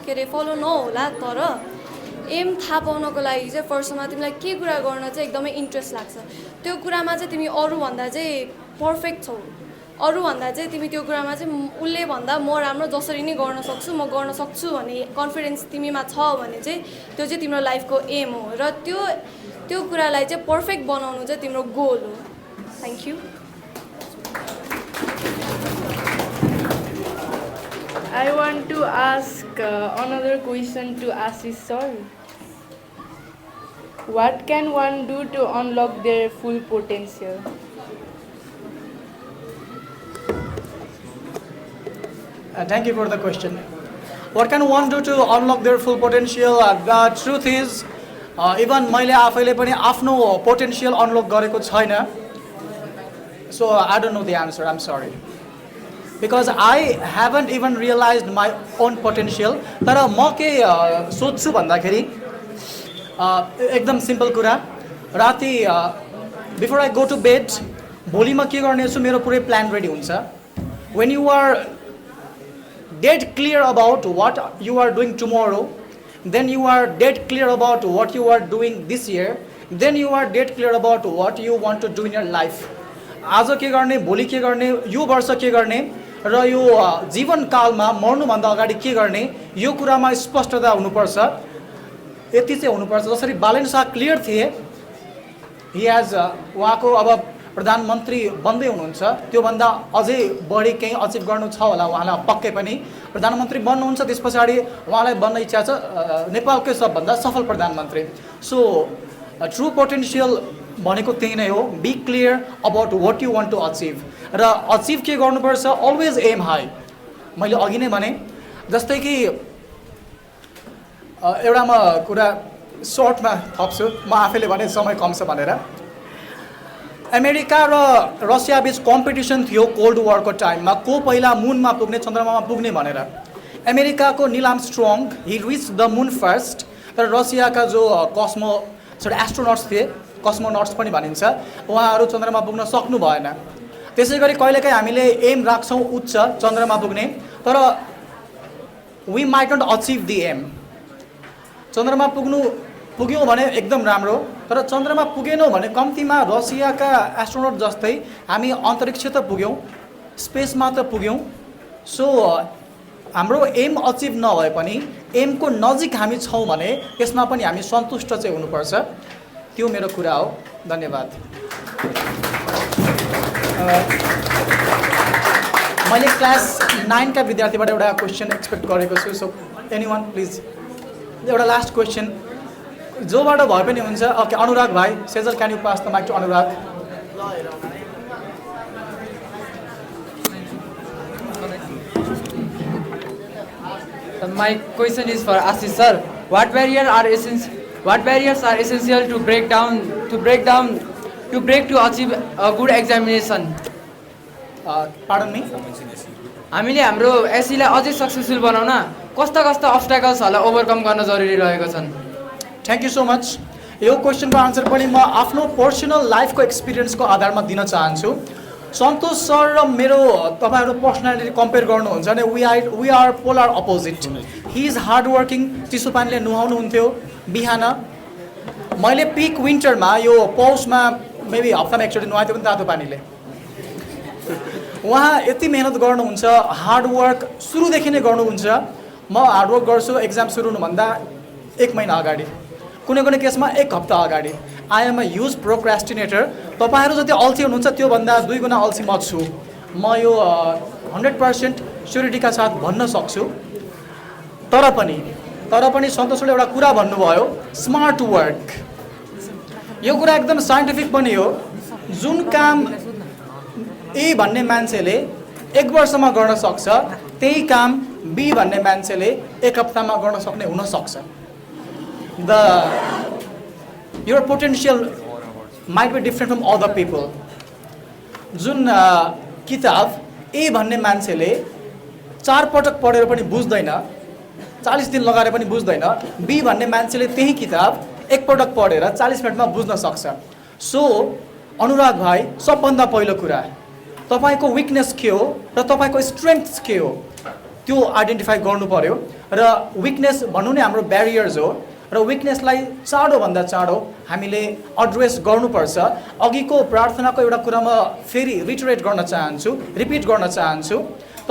के अरे फलो नहोला, तर एम थाहा पाउनको लागि चाहिँ फर्स्टमा तिमीलाई के कुरा गर्न चाहिँ एकदमै इन्ट्रेस्ट लाग्छ, त्यो कुरामा चाहिँ तिमी अरूभन्दा चाहिँ पर्फेक्ट छौ, अरूभन्दा चाहिँ तिमी त्यो कुरामा चाहिँ उसले भन्दा म राम्रो जसरी नै गर्न सक्छु म गर्न सक्छु भन्ने कन्फिडेन्स तिमीमा छ भने चाहिँ त्यो चाहिँ तिम्रो लाइफको एम हो र त्यो कुरालाई चाहिँ पर्फेक्ट बनाउनु चाहिँ तिम्रो गोल हो। Thank you. I want to ask another question to Ashish sir. What can one do to unlock their full potential? Thank you for the question. What can one do to unlock their full potential? The truth is, even मैले आफैले पनि आफ्नो potential unlock गरेको छैन. So I don't know the answer. I'm sorry. Because I haven't even realized my own potential. तर म के सोच्छु भन्दाखेरि एकदम सिम्पल कुरा, राति before I go to bed भोलि म के गर्नेछु मेरो पुरै प्लान रेडी हुन्छ. When you are dead clear about what you are doing tomorrow, then you are dead clear about what you are doing this year, then you are dead clear about what you want to do in your life. आज के गर्ने, भोलि के गर्ने, यो वर्ष के गर्ने र यो जीवनकालमा मर्नुभन्दा अगाडि के गर्ने, यो कुरामा स्पष्टता हुनुपर्छ. यति चाहिँ हुनुपर्छ. जसरी बालेन शाह क्लियर थिए, हि हेज उहाँको अब प्रधानमन्त्री बन्दै हुनुहुन्छ, त्योभन्दा अझै बढी केही अचिभ गर्नु छ होला उहाँलाई पक्कै पनि. प्रधानमन्त्री बन्नुहुन्छ, त्यस पछाडि उहाँलाई बन्न इच्छा छ नेपालकै सबभन्दा सफल प्रधानमन्त्री. सो ट्रु पोटेन्सियल भनेको त्यही नै हो. Be clear about what you want to achieve. र अचिभ के गर्नुपर्छ? Always aim high. मैले अघि नै भने जस्तै कि एउटा म कुरा सर्टमा थप्छु, म आफैले भने समय कम छ भनेर. अमेरिका र रसिया बीच कम्पिटिसन थियो कोल्ड वारको टाइममा, को पहिला मुनमा पुग्ने, चन्द्रमामा पुग्ने भनेर. अमेरिकाको Neil Armstrong he reach the moon first, तर रसियाका जो एस्ट्रोनट्स थिए, कस्मोनट्स पनि भनिन्छ, उहाँहरू चन्द्रमा पुग्न सक्नु भएन. त्यसै गरी कहिलेकाहीँ हामीले एम राख्छौँ उच्च चन्द्रमा पुग्ने, तर we might not achieve the aim. चन्द्रमा पुग्यौँ भने एकदम राम्रो, तर चन्द्रमा पुगेनौँ भने कम्तीमा रसियाका एस्ट्रोनट जस्तै हामी अन्तरिक्ष त पुग्यौँ, स्पेसमा त पुग्यौँ. सो हाम्रो एम अचिभ नभए पनि एमको नजिक हामी छौँ भने त्यसमा पनि हामी सन्तुष्ट चाहिँ हुनुपर्छ. त्यो मेरो कुरा हो. धन्यवाद. मैले क्लास 9 का विद्यार्थीबाट एउटा क्वेसन एक्सपेक्ट गरेको छु. सो एनीवन प्लिज एउटा लास्ट क्वेसन जोबाट भए पनि हुन्छ. ओके, अनुराग भाइ, Sejal can you pass the mic to Anurag. My question is for Ashish sir. What barriers are essential to break to achieve a good examination? Pardon me? हामीले हाम्रो एसीलाई अझै successful बनाउन कस्ता अब्स्टाकल्सहरूलाई ओभरकम गर्न जरुरी रहेको छन्? Thank you so much. यो क्वेसनको आन्सर पनि म आफ्नो पर्सनल लाइफको एक्सपिरियन्सको आधारमा दिन चाहन्छु. सन्तोष सर र मेरो तपाईँहरू पर्सनालिटी कम्पेयर गर्नुहुन्छ भने we are polar opposite. He is hard working. चिसो पानीले नुहाउनुहुन्थ्यो बिहान. मैले पिक विन्टरमा यो पौषमा मेबी हप्तामा एकचोटि नुहाएको पनि तातो पानीले. उहाँ यति मेहनत गर्नुहुन्छ, हार्डवर्क सुरुदेखि नै गर्नुहुन्छ. म हार्डवर्क गर्छु एक्जाम सुरु हुनुभन्दा 1 महिना अगाडि, कुनै केसमा 1 हप्ता अगाडि. I am a huge procrastinator. तपाईँहरू जति अल्छी हुनुहुन्छ त्योभन्दा 2 गुणा अल्छी म छु. म यो 100% स्योरिटीका साथ भन्न सक्छु। तर पनि सन्तोषले एउटा कुरा भन्नुभयो, स्मार्ट वर्क। यो कुरा एकदम साइन्टिफिक पनि हो। जुन काम ए भन्ने मान्छेले 1 वर्षमा गर्न सक्छ, त्यही काम बी भन्ने मान्छेले 1 हप्तामा गर्न सक्ने हुन सक्छ। Your potential might be different from other people. जुन किताब ए भन्ने मान्छेले 4 पटक पढेर पनि बुझ्दैन, 40 दिन लगाएर पनि बुझ्दैन, बी भन्ने मान्छेले त्यही किताब 1 पटक पढेर 40 मिनटमा बुझ्न सक्छ। सो अनुराग भाइ, सबभन्दा पहिलो कुरा तपाईको विकनेस के हो र तपाईको स्ट्रेङ्थ्स के हो त्यो आइडेन्टिफाई गर्नु पर्यो। र विकनेस भन्नु नै हाम्रो ब्यारियर्स हो र विकनेसलाई चाँडोभन्दा चाँडो हामीले एड्रेस गर्नुपर्छ। अघिको प्रार्थनाको एउटा कुरा म फेरि रिटरेट गर्न चाहन्छु, रिपिट गर्न चाहन्छु।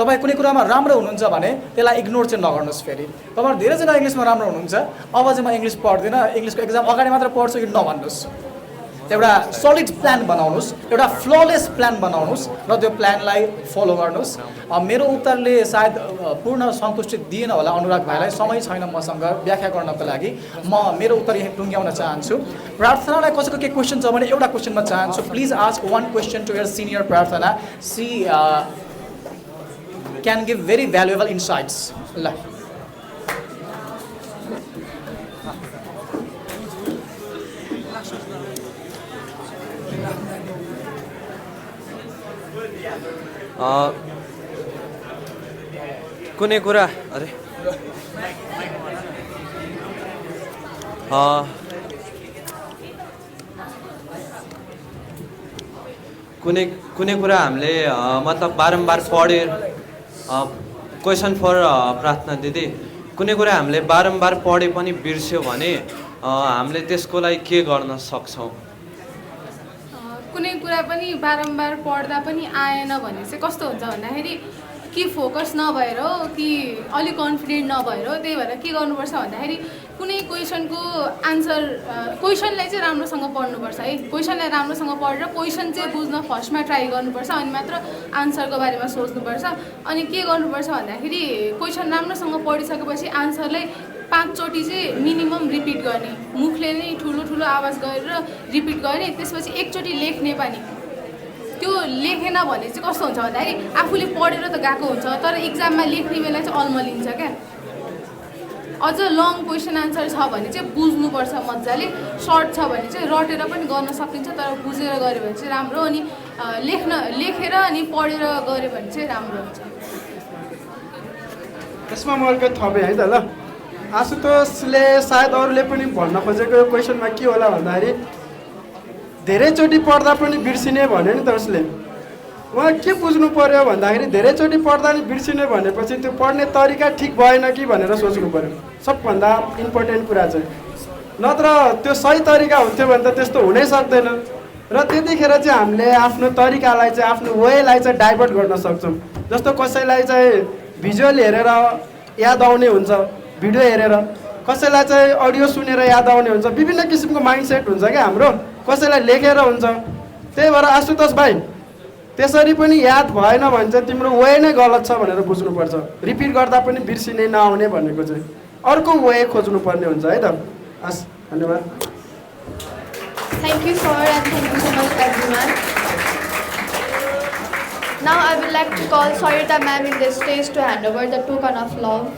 तपाईँ कुनै कुरामा राम्रो हुनुहुन्छ भने त्यसलाई इग्नोर चाहिँ नगर्नुहोस्। फेरि तपाईँ धेरैजना इङ्ग्लिसमा राम्रो हुनुहुन्छ, अब चाहिँ म इङ्ग्लिस पढ्दिनँ, इङ्ग्लिसको एक्जाम अगाडि मात्र पढ्छु, यो नभन्नुहोस्। एउटा सलिड प्लान बनाउनुहोस्, एउटा फ्ललेस प्लान बनाउनुहोस् र त्यो प्लानलाई फलो गर्नुहोस्। मेरो उत्तरले सायद पूर्ण सन्तुष्टि दिएन होला अनुराग भाइलाई, समय छैन मसँग व्याख्या गर्नको लागि। म मेरो उत्तर यही टुङ्ग्याउन चाहन्छु। प्रार्थनालाई कसैको के क्वेसन छ भने एउटा क्वेसन म चाहन्छु, please ask 1 question to your senior Prarthana. She can give very valuable insights. ल कुनै कुरा कुनै कुरा हामीले मतलब बारम्बार पढेर क्वेसन फर प्रार्थना दिदी, कुनै कुरा हामीले बारम्बार पढे पनि बिर्स्यो भने हामीले त्यसको लागि के गर्न सक्छौँ? कुनै कुरा पनि बारम्बार पढ्दा पनि आएन भने चाहिँ कस्तो हुन्छ भन्दाखेरि कि फोकस नभएर हो कि अलिक कन्फिडेन्ट नभएर हो। त्यही भएर के गर्नुपर्छ भन्दाखेरि कुनै क्वेसनको आन्सर, क्वेसनलाई चाहिँ राम्रोसँग पढ्नुपर्छ है। क्वेसनलाई राम्रोसँग पढेर क्वेसन चाहिँ बुझ्न फर्स्टमा ट्राई गर्नुपर्छ, अनि मात्र आन्सरको बारेमा सोच्नुपर्छ। अनि के गर्नुपर्छ भन्दाखेरि क्वेसन राम्रोसँग पढिसकेपछि आन्सरलाई 5 चोटि चाहिँ मिनिमम रिपिट गर्ने, मुखले नै ठुलो ठुलो आवाज गरेर रिपिट गर्ने। त्यसपछि 1 चोटि लेख्ने पनि। त्यो लेखेन भने चाहिँ कस्तो हुन्छ भन्दाखेरि आफूले पढेर त गएको हुन्छ, तर इक्जाममा लेख्ने बेला चाहिँ अल्मलिन्छ क्या। अझ लङ क्वेसन आन्सर छ भने चाहिँ बुझ्नुपर्छ मजाले, सर्ट छ भने चाहिँ रटेर पनि गर्न सकिन्छ, तर बुझेर गऱ्यो भने चाहिँ राम्रो। अनि लेखेर अनि पढेर गऱ्यो भने चाहिँ राम्रो हुन्छ। त्यसमा म अलिकति थपेँ है त। ल आशुतोषले सायद अरूले पनि भन्न खोजेको क्वेसनमा के होला भन्दाखेरि धेरैचोटि पढ्दा पनि बिर्सिने भन्यो नि त उसले। उहाँ के बुझ्नु पर्यो भन्दाखेरि धेरैचोटि पढ्दा नि बिर्सिने भनेपछि त्यो पढ्ने तरिका ठिक भएन कि भनेर सोच्नु पर्यो, सबभन्दा इम्पोर्टेन्ट कुरा चाहिँ। नत्र त्यो सही तरिका हुन्थ्यो भने त त्यस्तो हुनै सक्दैन। र त्यतिखेर चाहिँ हामीले आफ्नो तरिकालाई चाहिँ, आफ्नो वेलाई चाहिँ डाइभर्ट गर्न सक्छौँ। जस्तो कसैलाई चाहिँ भिजुअल हेरेर याद आउने हुन्छ, भिडियो हेरेर, कसैलाई चाहिँ अडियो सुनेर याद आउने हुन्छ, विभिन्न किसिमको माइन्डसेट हुन्छ क्या हाम्रो। कसैलाई लेखेर हुन्छ। त्यही भएर आशुतोष भाइ त्यसरी पनि याद भएन भने चाहिँ तिम्रो वे नै गलत छ भनेर बुझ्नुपर्छ। रिपिट गर्दा पनि बिर्सिने नआउने भनेको चाहिँ अर्को वे खोज्नुपर्ने हुन्छ है त। हस्, धन्यवाद। Thank you sir and thank you so much everyone. Now I would like to call Sarita ma'am in the stage to hand over the token of love.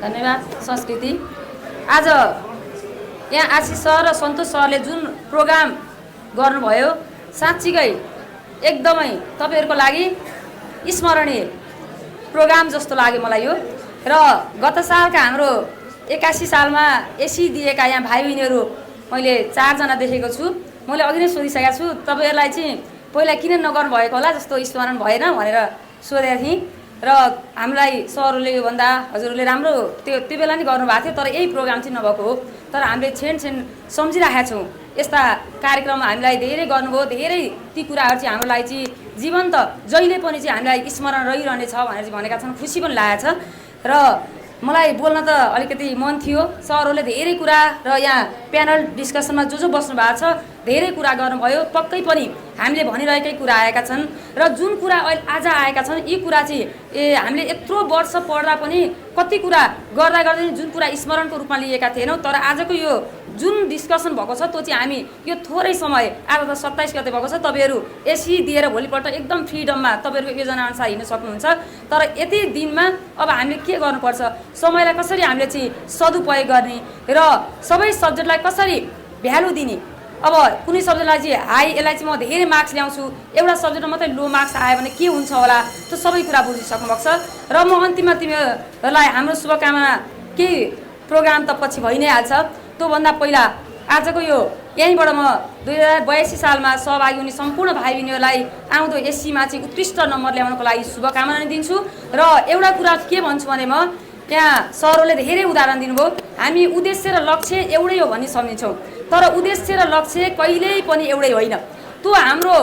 धन्यवाद संस्कृति। आज यहाँ आशिष सर र सन्तोष सरले जुन प्रोग्राम गर्नुभयो साँच्चीकै एकदमै तपाईँहरूको लागि स्मरणीय प्रोग्राम जस्तो लाग्यो मलाई यो। र गत सालका हाम्रो 81 सालमा एसी दिएका यहाँ भाइ बहिनीहरू मैले 4 जना देखेको छु। मैले अघि नै सोधिसकेको छु तपाईँहरूलाई चाहिँ पहिला किन नगर्नु भएको होला जस्तो स्मरण भएन भनेर सोधेको थिएँ। र हामीलाई सरहरूले योभन्दा हजुरहरूले राम्रो त्यो बेला नै गर्नुभएको थियो, तर यही प्रोग्राम चाहिँ नभएको हो। तर हामीले छेन सम्झिराखेका छौँ। यस्ता कार्यक्रम हामीलाई धेरै गर्नुभयो, धेरै ती कुराहरू चाहिँ हाम्रो लागि चाहिँ जीवन त जहिले पनि चाहिँ हामीलाई स्मरण रहिरहनेछ भनेर चाहिँ भनेका छन्। खुसी पनि लागेको छ र मलाई बोल्न त अलिकति मन थियो। सरहरूले धेरै कुरा र यहाँ प्यानल डिस्कसनमा जो बस्नु भएको छ धेरै कुरा गर्नुभयो। पक्कै पनि हामीले भनिरहेकै कुरा आएका छन् र जुन कुरा अहिले आज आएका छन् यी कुरा चाहिँ हामीले यत्रो वर्ष पढ्दा पनि कति कुरा गर्दा गर्दै जुन कुरा स्मरणको रूपमा लिएका थिएनौँ, तर आजको यो जुन डिस्कसन भएको छ त्यो चाहिँ हामी यो थोरै समय, आज त 27 गते भएको छ, तपाईँहरू एसी दिएर भोलिपल्ट एकदम फ्रिडममा तपाईँहरूको योजनाअनुसार हिँड्न सक्नुहुन्छ। तर यति दिनमा अब हामीले के गर्नुपर्छ, समयलाई कसरी हामीले चाहिँ सदुपयोग गर्ने र सबै सब्जेक्टलाई कसरी भ्यालु दिने। अब कुनै सब्जेक्टलाई चाहिँ हाई, यसलाई चाहिँ म धेरै मार्क्स ल्याउँछु, एउटा सब्जेक्टमा मात्रै लो मार्क्स आयो भने के हुन्छ होला, त्यो सबै कुरा बुझिसक्नु भएको छ। र म अन्तिममा तिमीहरूलाई हाम्रो शुभकामना, केही प्रोग्राम त पछि भइ नै हाल्छ, त्योभन्दा पहिला आजको यो यहीँबाट म 2082 सालमा सहभागी हुने सम्पूर्ण भाइ बहिनीहरूलाई आउँदो एसीमा चाहिँ उत्कृष्ट नम्बर ल्याउनको लागि शुभकामना दिन्छु। र एउटा कुरा के भन्छु भने म यहाँ सरहरूले धेरै उदाहरण दिनुभयो, हामी उद्देश्य र लक्ष्य एउटै हो भन्ने सम्झिन्छौँ, तर उद्देश्य र लक्ष्य कहिल्यै पनि एउटै होइन। त्यो हाम्रो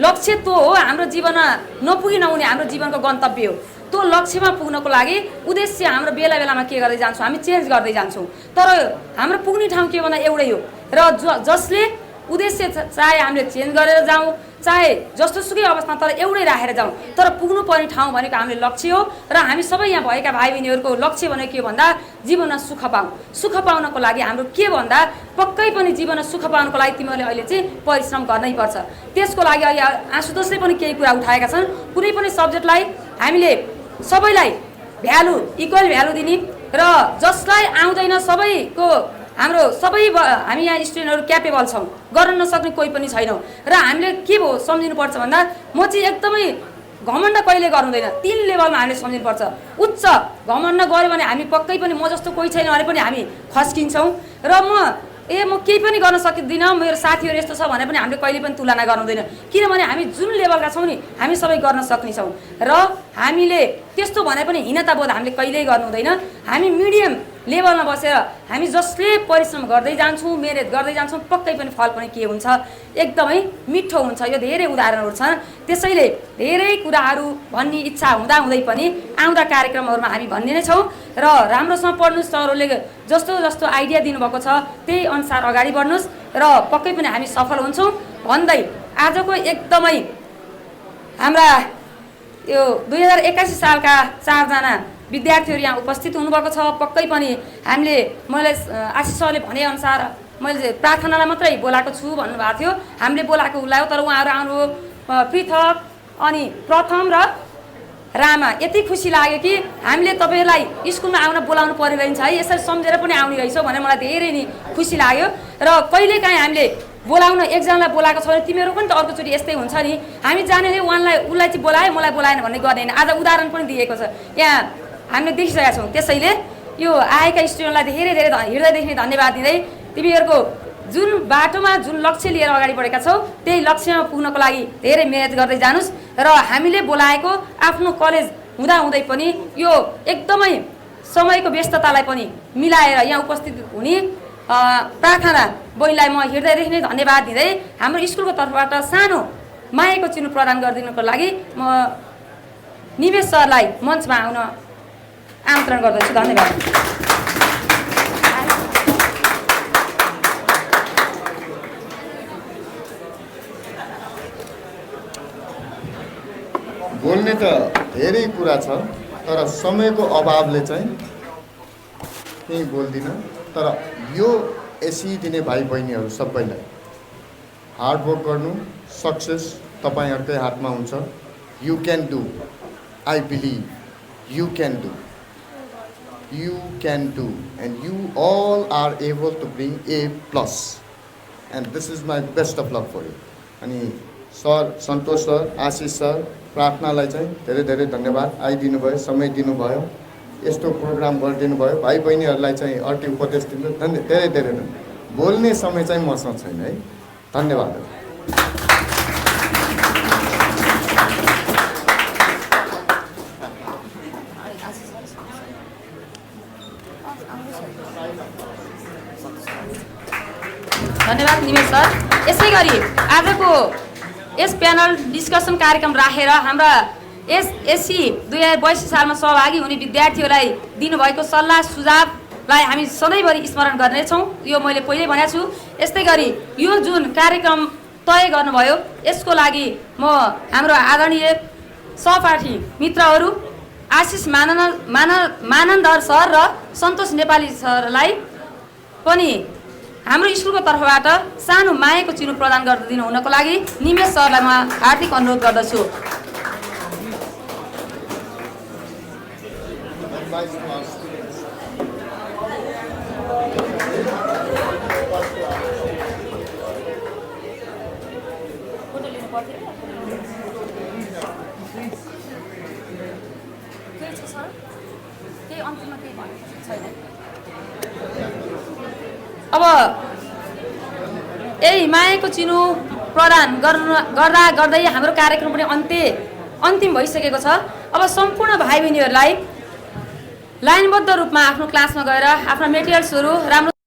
लक्ष्य त्यो हो, हाम्रो जीवनमा नपुगी नहुने हाम्रो जीवनको गन्तव्य हो। त्यो लक्ष्यमा पुग्नको लागि उद्देश्य हाम्रो बेला बेलामा के गर्दै जान्छौँ, हामी चेन्ज गर्दै जान्छौँ, तर हाम्रो पुग्ने ठाउँ के भन्दा एउटै हो। र जसले उद्देश्य चाहे हामीले चेन्ज गरेर जाउँ, चाहे जस्तोसुकै अवस्था तर एउटै राखेर जाउँ, तर पुग्नुपर्ने ठाउँ भनेको हामीले लक्ष्य हो। र हामी सबै यहाँ भएका भाइ बहिनीहरूको लक्ष्य भनेको के भन्दा जीवनमा सुख पाऊँ। सुख पाउनको लागि हाम्रो के भन्दा पक्कै पनि जीवनमा सुख पाउनको लागि तिमीहरूले अहिले चाहिँ परिश्रम गर्नै पर्छ। त्यसको लागि अहिले आशुतोषले पनि केही कुरा उठाएका छन्। कुनै पनि सब्जेक्टलाई हामीले सबैलाई भ्यालु, इक्वल भ्यालु दिने र जसलाई आउँदैन सबैको, हाम्रो सबै हामी यहाँ स्टुडेन्टहरू क्यापेबल छौँ, गर्न नसक्ने कोही पनि छैनौँ। र हामीले के भयो सम्झिनुपर्छ भन्दा म चाहिँ एकदमै घमण्ड कहिले गर्नु हुँदैन, 3 लेभलमा हामीले सम्झिनुपर्छ। उच्च घमण्ड गऱ्यो भने हामी पक्कै पनि म जस्तो कोही छैन भने पनि हामी खस्किन्छौँ। र म केही पनि गर्न सकिँदिनँ, मेरो साथीहरू यस्तो छ भने पनि हामीले कहिले पनि तुलना गर्नु हुँदैन, किनभने हामी जुन लेभलका छौँ नि हामी सबै गर्न सक्नेछौँ। र हामीले त्यस्तो भने पनि हीनताबोध हामीले कहिल्यै गर्नु हुँदैन। हामी मिडियम लेभलमा बसेर हामी जसले परिश्रम गर्दै जान्छौँ, मेहनत गर्दै जान्छौँ, पक्कै पनि फल पनि के हुन्छ, एकदमै मिठो हुन्छ। यो धेरै उदाहरणहरू छन्। त्यसैले धेरै कुराहरू भन्ने इच्छा हुँदाहुँदै पनि आउँदा कार्यक्रमहरूमा हामी भन्ने नै छौँ। र राम्रोसँग पढ्नुहोस्, सरहरूले जस्तो जस्तो आइडिया दिनुभएको छ त्यही अनुसार अगाडि बढ्नुहोस् र पक्कै पनि हामी सफल हुन्छौँ भन्दै आजको एकदमै हाम्रा यो 2081 सालका 4 जना विद्यार्थीहरू यहाँ उपस्थित हुनुभएको छ। पक्कै पनि मैले आशिष सरले भनेअनुसार मैले प्रार्थनालाई मात्रै बोलाएको छु भन्नुभएको थियो, हामीले बोलाएको उलायो, तर उहाँहरू आउनुभयो पृथक अनि प्रथम र रामा। यति खुसी लाग्यो कि हामीले तपाईँलाई स्कुलमा आउन बोलाउनु पर्ने रहेछ है, यसरी सम्झेर पनि आउने रहेछौ भनेर मलाई धेरै नै खुसी लाग्यो। र कहिलेकाहीँ हामीले बोलाउन एकजनालाई बोलाएको छ भने तिमीहरू पनि त अर्कोचोटि यस्तै हुन्छ नि, हामी जानेले उसलाई चाहिँ बोलायो मलाई बोलाएन भन्ने गर्दैन। आज उदाहरण पनि दिएको छ यहाँ हामीले देखिसकेका छौँ। त्यसैले यो आएका स्टुडेन्टलाई धेरै धेरै हृदयदेखि धन्यवाद दिँदै तिमीहरूको जुन बाटोमा जुन लक्ष्य लिएर अगाडि बढेका छौ त्यही लक्ष्यमा पुग्नको लागि धेरै मेहनत गर्दै जानुस्। र हामीले बोलाएको आफ्नो कलेज हुँदाहुँदै पनि यो एकदमै समयको व्यस्ततालाई पनि मिलाएर यहाँ उपस्थित हुने प्रार्थना बहिनीलाई म हृदयदेखि नै धन्यवाद दिँदै हाम्रो स्कुलको तर्फबाट सानो मायाको चिनो प्रदान गरिदिनुको लागि म निमेश सरलाई मञ्चमा आउन आमन्त्रण गर्दछु। धन्यवाद। बोल्ने त धेरै कुरा छ, तर समयको अभावले चाहिँ केही बोल्दिनँ। तर यो एसी दिने भाइ बहिनीहरू सबैलाई हार्डवर्क गर्नु, सक्सेस तपाईँहरूकै हातमा हुन्छ। You can do, I believe you can do, you can do, and you all are able to bring A+, and this is my best of luck for you. अनि sir, सन्तोष sir, आशिष sir, प्रार्थनालाई चाहिँ धेरै धेरै धन्यवाद, आइदिनु भयो, समय दिनुभयो, यस्तो प्रोग्राम गरिदिनु भयो। भाइ बहिनीहरूलाई चाहिँ अर्को उपदेश दिनु धेरै धेरै बोल्ने समय चाहिँ मसँग छैन है। धन्यवाद। धन्यवाद निमेश सर। यसै गरी आजको यस प्यानल डिस्कसन कार्यक्रम राखेर हाम्रा एसएससी 2082 सालमा सहभागी हुने विद्यार्थीहरूलाई दिनुभएको सल्लाह सुझावलाई हामी सधैँभरि स्मरण गर्नेछौँ। यो मैले पहिल्यै भनेको छु। यस्तै गरी यो जुन कार्यक्रम तय गर्नुभयो यसको लागि म हाम्रो आदरणीय सहपाठी मित्रहरू आशिष मानन्दर सर र सन्तोष नेपाली सरलाई पनि हाम्रो स्कुलको तर्फबाट सानो मायाको चिनो प्रदान गरिदिनु हुनको लागि निमेश सरलाई म हार्दिक अनुरोध गर्दछु। अब यही मायाको चिनो प्रदान गर्दा गर्दै हाम्रो कार्यक्रम पनि अन्तिम भइसकेको छ। अब सम्पूर्ण भाइ बहिनीहरूलाई लाइनबद्ध रूपमा आफ्नो क्लासमा गएर आफ्ना मेटेरियल्सहरू राम्रो